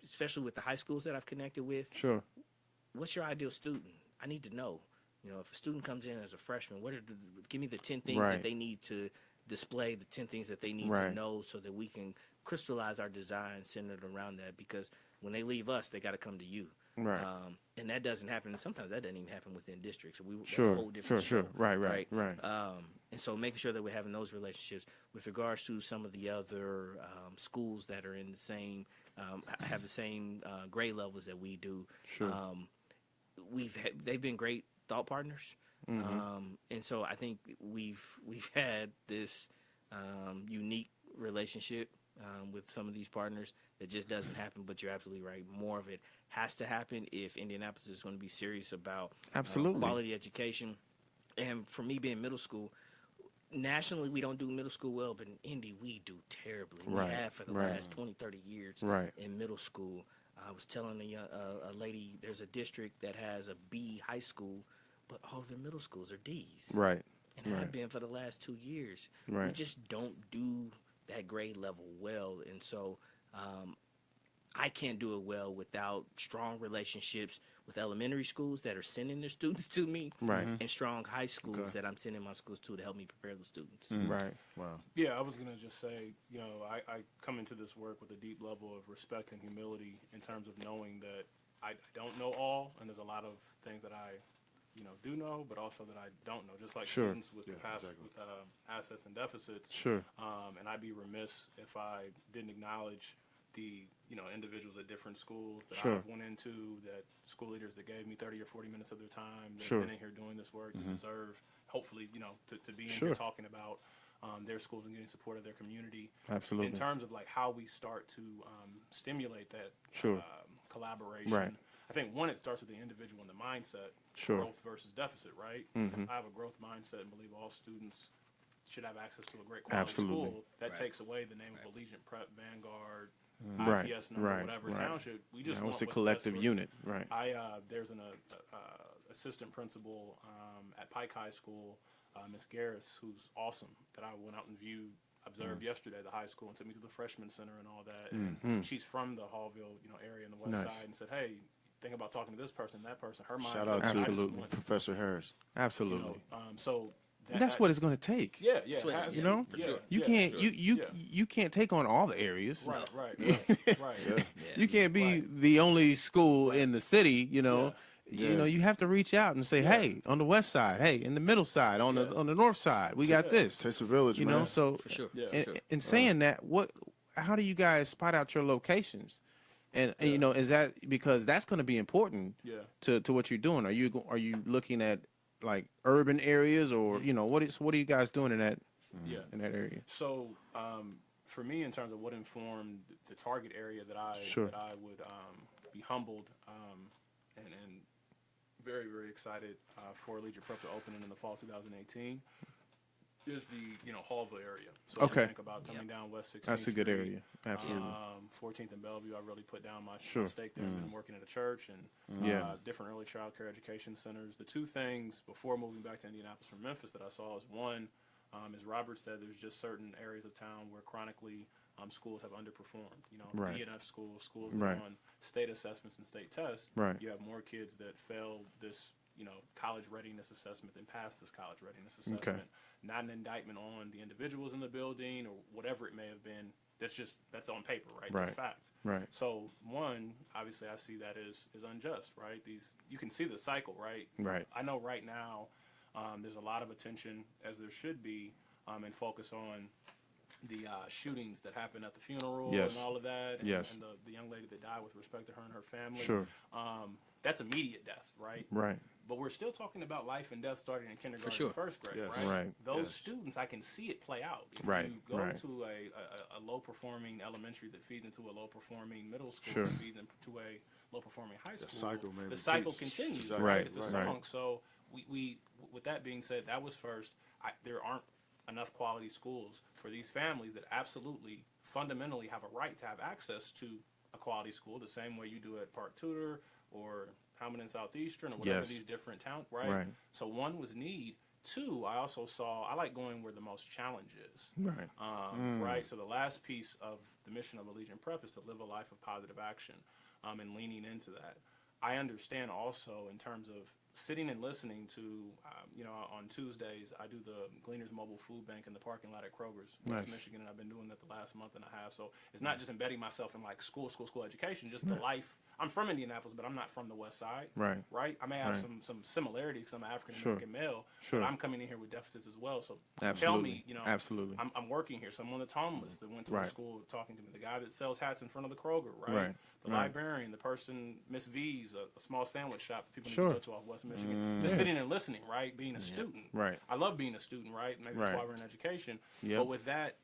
especially with the high schools that I've connected with,
Sure.
what's your ideal student? I need to know. If a student comes in as a freshman, give me the 10 things
Right.
that they need to display, the 10 things that they need
Right.
to know, so that we can crystallize our design centered around that. Because when they leave us, they got to come to you.
Right.
And that doesn't happen. And sometimes that doesn't even happen within districts. That's a
Sure.
whole different
Sure.
show,
Right.
and so making sure that we're having those relationships with regards to some of the other schools that are in the same, have the same grade levels that we do.
Sure.
They've been great thought partners. And so I think we've had this unique relationship with some of these partners that just doesn't happen. But you're absolutely right. More of it has to happen if Indianapolis is going to be serious about
Absolutely.
quality education. And for me, being middle school, nationally we don't do middle school well, but in Indy we do terribly.
Right,
We have for the
right.
last 20, 30 years
Right.
in middle school. I was telling a lady, there's a district that has a B high school, but all of their middle schools are D's.
Right.
And
Right.
have been for the last 2 years. We
Right.
just don't do that grade level well. And so I can't do it well without strong relationships with elementary schools that are sending their students to me,
Right.
and strong high schools
Okay.
that I'm sending my schools to help me prepare the students.
Right.
Wow.
Yeah, I was gonna just say, you know, I come into this work with a deep level of respect and humility in terms of knowing that I don't know all, and there's a lot of things that I, you know, do know, but also that I don't know. Just like
Sure.
students with
Yeah,
capacity,
exactly.
with assets and deficits.
Sure.
And I'd be remiss if I didn't acknowledge the, you know, individuals at different schools that
Sure.
I've went into, that school leaders that gave me 30 or 40 minutes of their time, that
Sure.
have been in here doing this work, that deserve, hopefully, you know, to be in
Sure.
here talking about their schools and getting support of their community.
Absolutely.
In terms of like how we start to stimulate that
Sure.
collaboration.
Right.
I think one, it starts with the individual and the mindset,
Sure.
growth versus deficit, right?
Mhm.
If I have a growth mindset and believe all students should have access to a great quality
Absolutely.
school, that
Right.
takes away the name of Allegiant Prep, Vanguard,
Right,
IPS number,
right,
whatever
right.
township. We just
Now
want
it's a
what's best
collective
for-
unit. Right.
There's an assistant principal at Pike High School, Miss Garris, who's awesome, that I went out and observed yesterday at the high school, and took me to the freshman center and all that. And she's from the Hallville, you know, area in the west
Nice.
side, and said, "Hey, think about talking to this person, that person." Her mindset.
Shout out
I just
to
Absolutely.
want,
Professor Harris.
you
Absolutely.
know, so
That's what it's going to take.
Yeah, yeah.
That's what
it
it
has
is.
You
to.
know,
For
Yeah,
sure.
you
yeah,
can't
sure.
you
Yeah.
you can't take on all the areas.
Right, right,
Yeah.
right.
Yeah.
You can't be
Right.
the only school in the city. You know.
Yeah.
You know, you have to reach out and say,
Yeah.
"Hey, on the west side, hey, in the middle side, on
Yeah.
the north side, we got
Yeah.
this."
Takes a village,
You
man.
know, so
For sure.
Yeah.
For
in,
sure.
in saying that, how do you guys spot out your locations? And you know, is that because that's going to be important
Yeah.
to what you're doing? Are you looking at like urban areas, or you know, what are you guys doing in that
Yeah.
area?
So, for me, in terms of what informed the target area that I
Sure.
would be humbled and very, very excited for Allegiant Prep to open in the fall 2018 is the Hallville area. So
Okay.
when you think about coming down West 16th
That's a good
Street,
area. Absolutely.
14th and Bellevue, I really put down my
Sure.
stake there. I've been working at a church and
Yeah.
different early child care education centers. The two things before moving back to Indianapolis from Memphis that I saw is one, as Robert said, there's just certain areas of town where chronically schools have underperformed. You know,
Right.
DNF schools that
Right.
are on state assessments and state tests.
Right.
You have more kids that fail this college readiness assessment than pass this college readiness assessment. Not an indictment on the individuals in the building or whatever it may have been. That's on paper, right?
Right.
That's fact.
Right.
So one, obviously, I see that as unjust, right? You can see the cycle, right?
Right.
I know right now there's a lot of attention, as there should be, and focus on the shootings that happened at the funeral
Yes.
and all of that, and,
Yes.
and the young lady that died with respect to her and her family.
Sure.
That's immediate death, right?
Right.
But we're still talking about life and death starting in kindergarten
sure.
and first grade,
Yes.
right?
Right.
Those
Yes.
students, I can see it play out. If
Right,
you go
right.
to a low-performing elementary that feeds into a low-performing middle school
Sure.
that feeds into a low-performing high school,
cycle, man,
the cycle
repeats.
continues,
Exactly.
right?
Right,
It's a
right.
song. So we with that being said, that was first. There aren't enough quality schools for these families that absolutely fundamentally have a right to have access to a quality school the same way you do at Park Tudor or Hamilton Southeastern or whatever
Yes.
these different towns, right?
Right.
So one was need. Two, I also saw, I like going where the most challenge is.
Right.
Right. So the last piece of the mission of Allegiant Prep is to live a life of positive action, and leaning into that. I understand also in terms of sitting and listening to, on Tuesdays, I do the Gleaners Mobile Food Bank in the parking lot at Kroger's, West
Nice.
Michigan, and I've been doing that the last month and a half. So it's not just embedding myself in like school education, just the life. I'm from Indianapolis, but I'm not from the West Side.
Right.
Right. I may have
Right.
some similarities because I'm an African American male.
Sure.
But I'm coming in here with deficits as well. So tell
Absolutely.
me,
Absolutely.
I'm working here. Someone that's homeless that went to a
Right.
school talking to me. The guy that sells hats in front of the Kroger, right?
Right.
The
Right.
librarian, the person, Miss V's, a small sandwich shop that people
Sure.
need to go to off West Michigan. Just sitting and listening, right? Being a student.
Right.
I love being a student, right? Maybe that's
Right.
why we're in education.
Yep.
But with that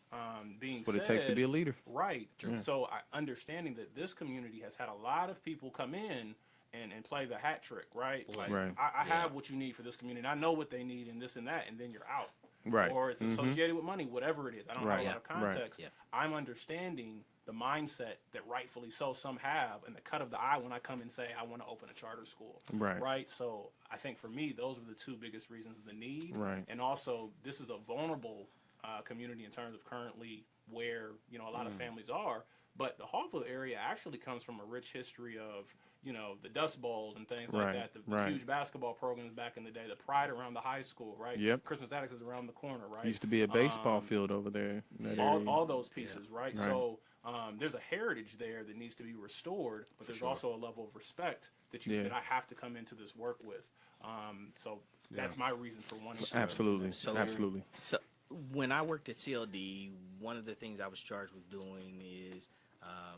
being
That's what
said,
it takes to be a leader.
right. So understanding that this community has had a lot of people come in and play the hat trick, right? Like,
Right.
I have what you need for this community. I know what they need and this and that, and then you're out.
Right.
or it's associated with money, whatever it is. I don't
Right.
have a lot of
Yeah. Right.
context.
Yeah.
I'm understanding the mindset that rightfully so some have, and the cut of the eye when I come and say I want to open a charter school.
Right.
Right. So I think for me, those were the two biggest reasons: the need,
Right.
and also this is a vulnerable community in terms of currently where a lot of families are. But the Hallville area actually comes from a rich history of the Dust Bowl and things
Right,
like that. The
right.
huge basketball programs back in the day, the pride around the high school, right?
Yep.
Christmas Addicts is around the corner, right?
Used to be a baseball field over there. In that area.
all those pieces, right?
Right.
So there's a heritage there that needs to be restored, but there's also a level of respect that
Yeah.
that I have to come into this work with. So that's my reason for wanting to.
Absolutely.
So-
Absolutely.
So when I worked at CLD, one of the things I was charged with doing is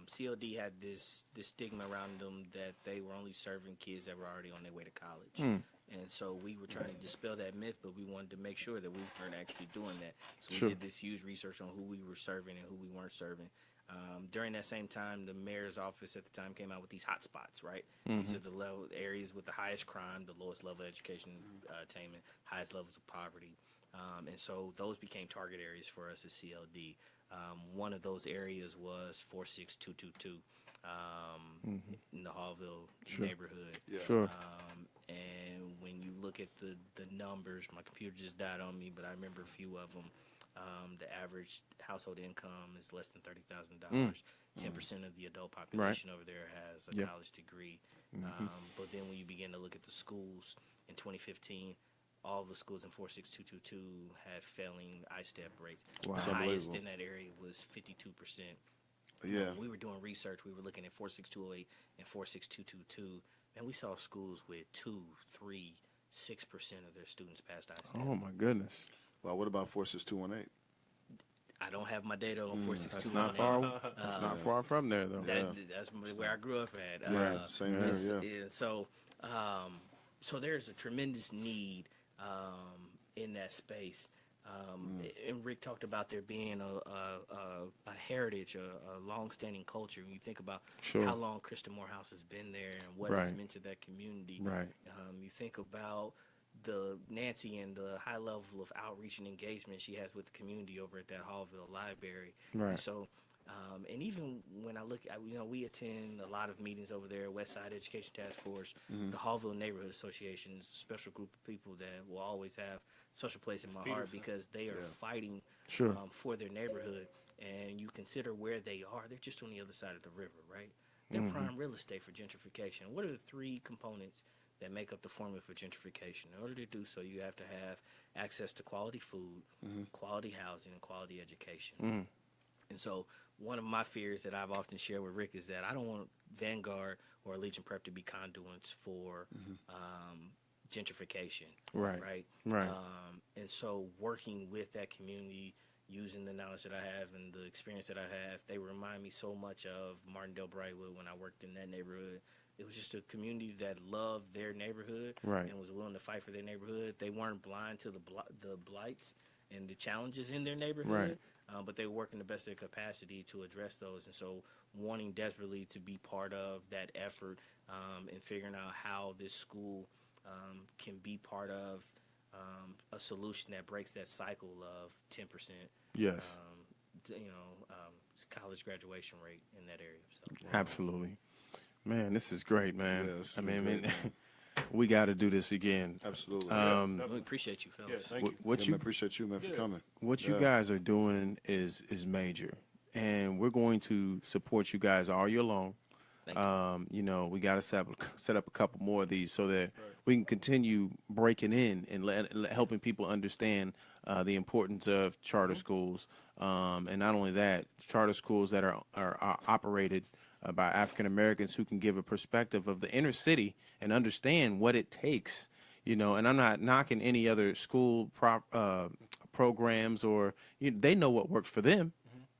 CLD had this stigma around them that they were only serving kids that were already on their way to college. And so we were trying to dispel that myth, but we wanted to make sure that we weren't actually doing that. So we
Sure.
did this huge research on who we were serving and who we weren't serving. During that same time, the mayor's office at the time came out with these hot spots, right? These are the areas with the highest crime, the lowest level of education attainment, highest levels of poverty. And so those became target areas for us at CLD. One of those areas was 46222 in the Hallville neighborhood.
Yeah.
Sure.
And when you look at the numbers, my computer just died on me, but I remember a few of them. The average household income is less than $30,000. 10% of the adult population over there has a
Yeah.
college degree. But then when you begin to look at the schools in 2015, all the schools in 46222 had failing ISTEP rates.
Wow.
The
It's
highest
unbelievable.
in that area was 52%.
Yeah.
When we were doing research, we were looking at 46208 and 46222, and we saw schools with 2, 3, 6% of their students passed ISTEP.
Oh my goodness.
Well, what about 46218?
I don't have my data on
That's
46208.
not far. That's not far from there though.
That's where I grew up at.
Yeah, same here,
it's-
yeah.
So there's a tremendous need in that space. And Rick talked about there being a heritage, a long-standing culture. When you think about
Sure.
how long Krista Morehouse has been there and what it's
Right.
meant to that community,
Right.
you think about the Nancy and the high level of outreach and engagement she has with the community over at that Hallville Library.
Right.
And so, and even when I look at, we attend a lot of meetings over there, West Side Education Task Force, the Hallville Neighborhood Association is a special group of people that will always have a special place in my heart
Peterson.
because they are fighting
Sure.
for their neighborhood. And you consider where they are, they're just on the other side of the river, right? They're prime real estate for gentrification. What are the three components that make up the formula for gentrification? In order to do so, you have to have access to quality food, quality housing, and quality education. And so one of my fears that I've often shared with Rick is that I don't want Vanguard or Legion Prep to be conduits for gentrification.
Right.
Right.
Right.
And so working with that community, using the knowledge that I have and the experience that I have, they remind me so much of Martindale Brightwood when I worked in that neighborhood. It was just a community that loved their neighborhood
Right.
and was willing to fight for their neighborhood. They weren't blind to the blights and the challenges in their neighborhood, but they were working the best of their capacity to address those. And so wanting desperately to be part of that effort and figuring out how this school can be part of a solution that breaks that cycle of 10%,
Yes.
college graduation rate in that area. So.
Absolutely. Man, this is great, man.
Yeah, this
I
is
mean,
great.
we got to do this again.
Absolutely.
We appreciate you, fellas.
Yeah, thank you.
What
Yeah,
you
man, appreciate you, man, for coming.
What you
Yeah.
guys are doing is major, and we're going to support you guys all year long.
Thank you.
We got to set up a couple more of these so that we can continue breaking in and helping people understand the importance of charter schools, and not only that, charter schools that are operated by African Americans who can give a perspective of the inner city and understand what it takes. And I'm not knocking any other school programs or they know what works for them,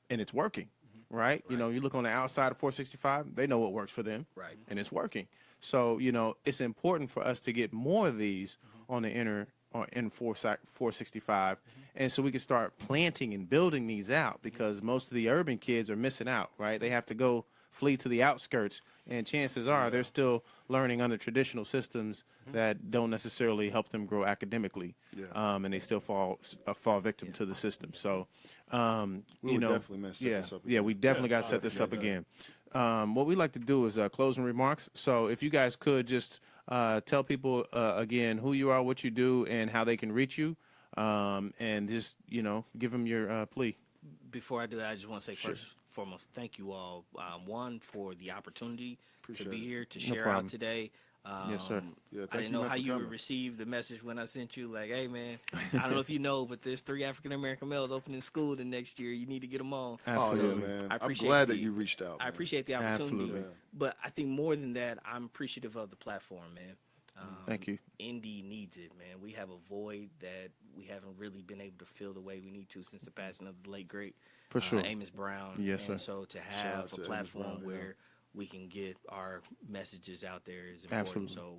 and it's working. Right? You look on the outside of 465, they know what works for them.
Right.
And it's working. So, it's important for us to get more of these on the inner or in 465. And so we can start planting and building these out because most of the urban kids are missing out, right? They have to go
flee to the outskirts, and chances are they're still learning under traditional systems that don't necessarily help them grow academically, and they still fall victim to the system. So,
We
you
would
know,
definitely, man, set this up
yeah,
again.
we definitely got to set this up again. What we like to do is closing remarks. So, if you guys could just tell people again who you are, what you do, and how they can reach you, and just give them your plea.
Before I do that, I just want to say first and foremost, thank you all. One, for the opportunity to be here to share
problem.
out today.
Yes, sir.
Yeah,
I
thank
didn't
you,
know
man,
how
for
you would
coming.
receive the message when I sent you, like, hey, man, I don't know if you know, but there's 3 African-American males opening school the next year. You need to get them on.
Absolutely.
Oh, yeah, man.
I
I'm
appreciate
glad
the-
that you reached out.
I
man.
appreciate the opportunity.
Absolutely.
Yeah.
But I think more than that, I'm appreciative of the platform, man.
Thank you.
Indy needs it, man. We have a void that we haven't really been able to fill the way we need to since the passing of the late great
For sure.
Amos Brown.
Yes,
and
sir.
so to
out
have
to
a
Amos
platform
Brown, yeah.
where we can get our messages out there is important.
Absolutely.
So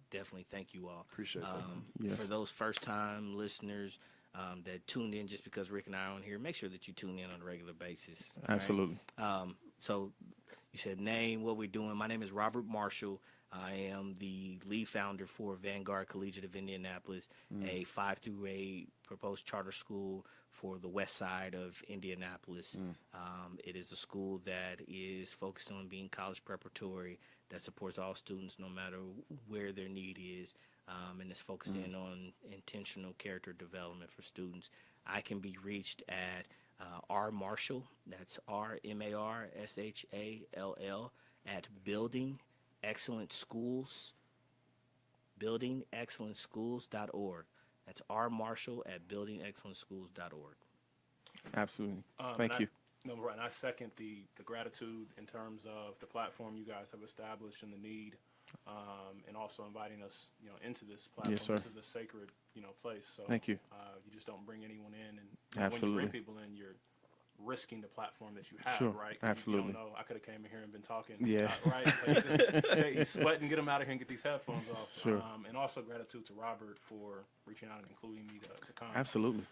definitely thank you all.
Appreciate that, man.
Yes.
For those first-time listeners that tuned in just because Rick and I are on here, make sure that you tune in on a regular basis. right?
Absolutely.
So you said name, what we're doing. My name is Robert Marshall. I am the lead founder for Vanguard Collegiate of Indianapolis, a 5 through 8 proposed charter school for the west side of Indianapolis. It is a school that is focused on being college preparatory, that supports all students no matter where their need is, and is focused in on intentional character development for students. I can be reached at R. Marshall, that's RMARSHALL, at buildingexcellenceschools.org. That's R. Marshall at buildingexcellenceschools.org.
Absolutely.
And
Thank you.
No, right. And I second the gratitude in terms of the platform you guys have established and the need, and also inviting us, into this platform.
Yes, sir.
This is a sacred, place. So
Thank you.
You just don't bring anyone in, and
Absolutely.
when you bring people in, you're risking the platform that you have,
Sure,
right?
absolutely.
You don't know. I could have came in here and been talking.
Yeah.
Right. So you sweating, get them out of here and get these headphones off.
Sure.
And also gratitude to Robert for reaching out and including me to come.
Absolutely.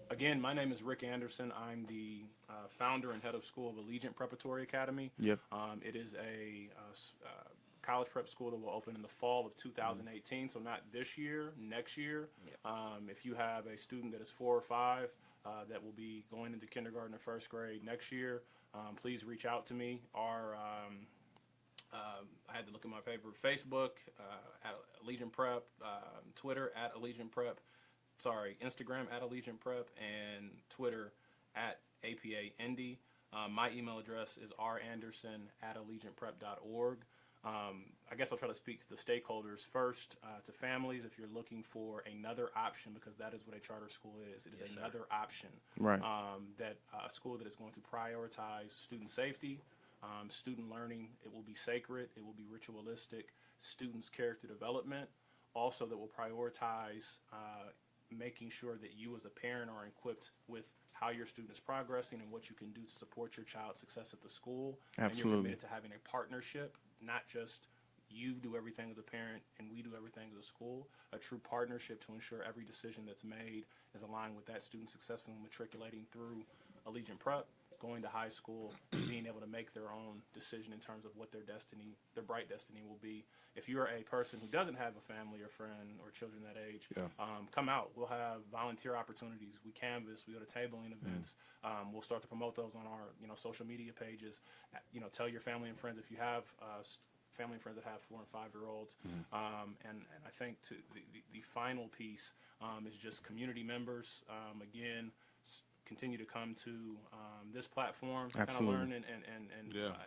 Again, my name is Rick Anderson. I'm the founder and head of school of Allegiant Preparatory Academy.
Yep.
It is a college prep school that will open in the fall of 2018, so not this year, next year. If you have a student that is 4 or 5 that will be going into kindergarten or first grade next year, please reach out to me. I had to look at my paper. Facebook at Allegiant Prep, Twitter at Allegiant Prep. Instagram at Allegiant Prep, and Twitter at APA Indy. My email address is randerson@allegiantprep.org. I guess I'll try to speak to the stakeholders first, to families if you're looking for another option, because that is what a charter school is. It is another option.
Right.
That a school that is going to prioritize student safety, student learning. It will be sacred. It will be ritualistic. Students' character development. Also, that will prioritize making sure that you as a parent are equipped with how your student is progressing and what you can do to support your child's success at the school. And you're
Absolutely.
committed to having a partnership, not just you do everything as a parent and we do everything as a school, a true partnership to ensure every decision that's made is aligned with that student successfully matriculating through Allegiant Prep, going to high school, being able to make their own decision in terms of what their destiny, their bright destiny will be. If you're a person who doesn't have a family or friend or children that age, come out. We'll have volunteer opportunities. We canvas. We go to tabling events. We'll start to promote those on our social media pages. Tell your family and friends if you have family and friends that have 4 and 5-year-olds. And I think the final piece is just community members. Again, continue to come to this platform to kind of
Absolutely.
learn and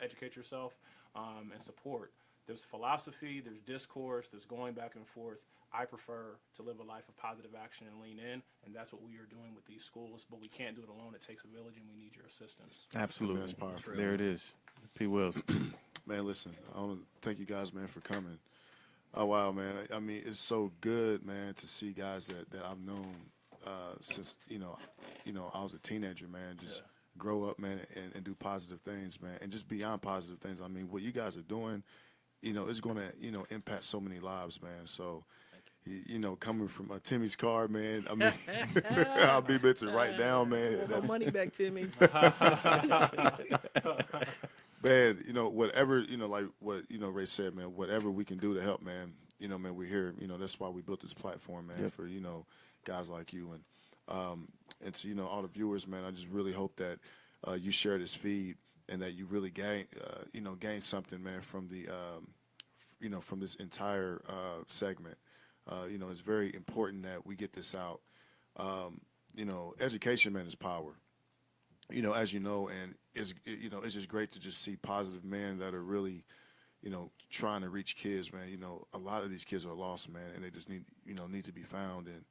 educate yourself and support. There's philosophy, there's discourse, there's going back and forth. I prefer to live a life of positive action and lean in, and that's what we are doing with these schools. But we can't do it alone. It takes a village, and we need your assistance.
Absolutely.
That's powerful.
There it is. P. Wills.
Man, listen, I want to thank you guys, man, for coming. Oh, wow, man. I mean, it's so good, man, to see guys that I've known since, I was a teenager, man, just grow up, man, and do positive things, man, and just beyond positive things. I mean, what you guys are doing, it's going to, impact so many lives, man. So, coming from Timmy's car, man, I mean, I'll be able to write down, man.
My money back, Timmy.
Man, whatever, like what, Ray said, man, whatever we can do to help, man, man, we're here. That's why we built this platform, man, for, guys like you. And to, all the viewers, man, I just really hope that you share this feed and that you really gain something, man, from the, from this entire segment. It's very important that we get this out. Education, man, is power. As you know, and it's just great to just see positive men that are really, trying to reach kids, man. A lot of these kids are lost, man, and they just need to be found, and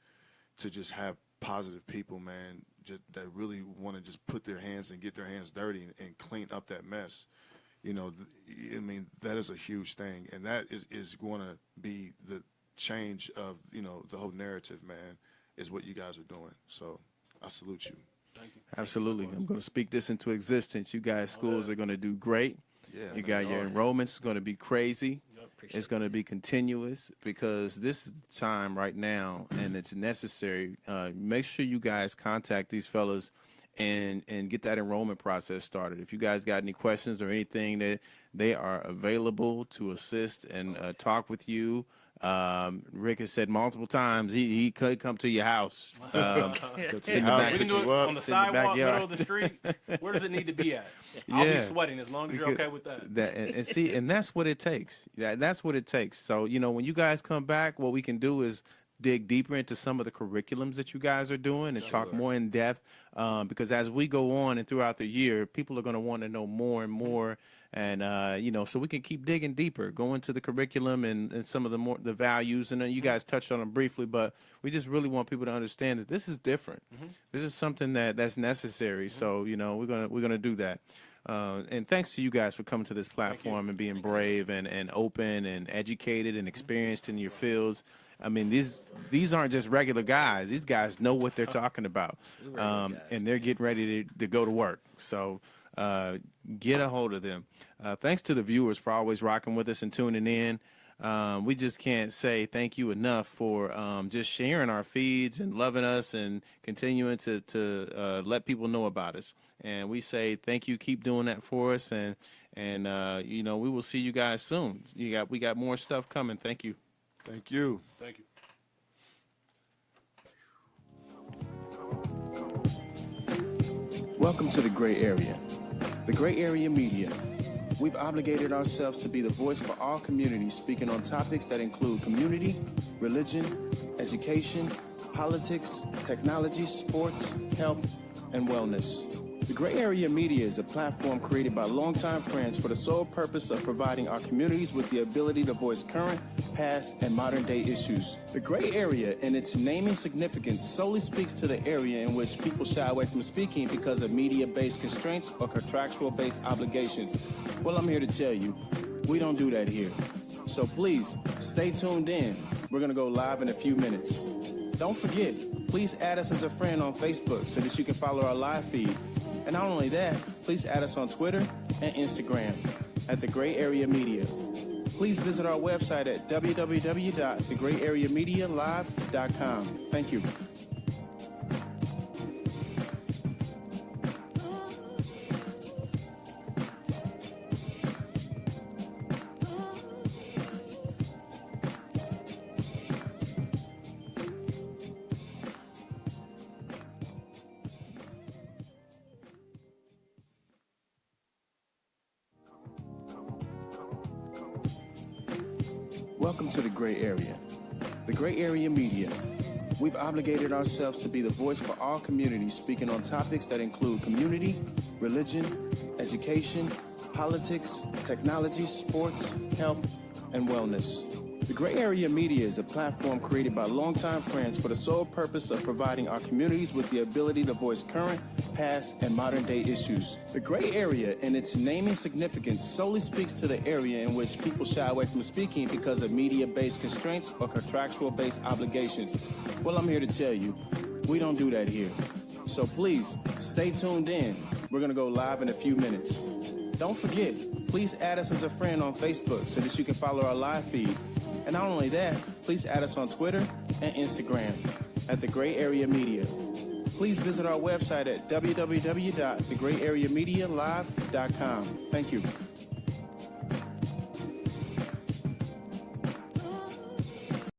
to just have positive people, man, that really want to just put their hands and get their hands dirty and clean up that mess. I mean, that is a huge thing, and that is going to be the change of, the whole narrative, man, is what you guys are doing. So I salute you.
Thank you.
Absolutely. I'm going to speak this into existence. You guys, schools are going to do great.
Yeah,
you got your enrollments going to be crazy. It's going to be continuous because this is the time right now, and it's necessary. Make sure you guys contact these fellas and get that enrollment process started. If you guys got any questions or anything, that they are available to assist and talk with you. Rick has said multiple times he could come to your house.
We can do it on the sidewalk, middle of the street. Where does it need to be at? I'll be sweating as long as you're okay with that.
And see, and that's what it takes. That's what it takes. So, when you guys come back, what we can do is dig deeper into some of the curriculums that you guys are doing and talk more in depth. Because as we go on and throughout the year, people are going to want to know more and more. And, so we can keep digging deeper, go into the curriculum and some of the values. And you guys touched on them briefly, but we just really want people to understand that this is different. This is something that's necessary. So, we're gonna do that. And thanks to you guys for coming to this platform and being brave and open and educated and experienced in your fields. I mean, these aren't just regular guys. These guys know what they're talking about, and they're getting ready to go to work. So get a hold of them. Thanks to the viewers for always rocking with us and tuning in. We just can't say thank you enough for just sharing our feeds and loving us and continuing to let people know about us. And we say thank you. Keep doing that for us, and we will see you guys soon. We got more stuff coming. Thank you.
Thank you.
Thank you.
Welcome to the Gray Area. The Gray Area Media. We've obligated ourselves to be the voice for all communities, speaking on topics that include community, religion, education, politics, technology, sports, health, and wellness. The Gray Area Media is a platform created by longtime friends for the sole purpose of providing our communities with the ability to voice current, past, and modern-day issues. The Gray Area, in its naming significance, solely speaks to the area in which people shy away from speaking because of media-based constraints or contractual-based obligations. Well, I'm here to tell you, we don't do that here. So please, stay tuned in. We're going to go live in a few minutes. Don't forget, please add us as a friend on Facebook so that you can follow our live feed. And not only that, please add us on Twitter and Instagram at The Gray Area Media. Please visit our website at www.thegrayareamedialive.com. Thank you. Welcome to the Gray Area. The Gray Area Media. We've obligated ourselves to be the voice for all communities, speaking on topics that include community, religion, education, politics, technology, sports, health, and wellness. The Gray Area Media is a platform created by longtime friends for the sole purpose of providing our communities with the ability to voice current, past, and modern-day issues. The Gray Area, in its naming significance, solely speaks to the area in which people shy away from speaking because of media-based constraints or contractual-based obligations. Well, I'm here to tell you, we don't do that here. So please, stay tuned in. We're going to go live in a few minutes. Don't forget, please add us as a friend on Facebook so that you can follow our live feed. And not only that, please add us on Twitter and Instagram at The Gray Area Media. Please visit our website at www.thegrayareamedialive.com. Thank you.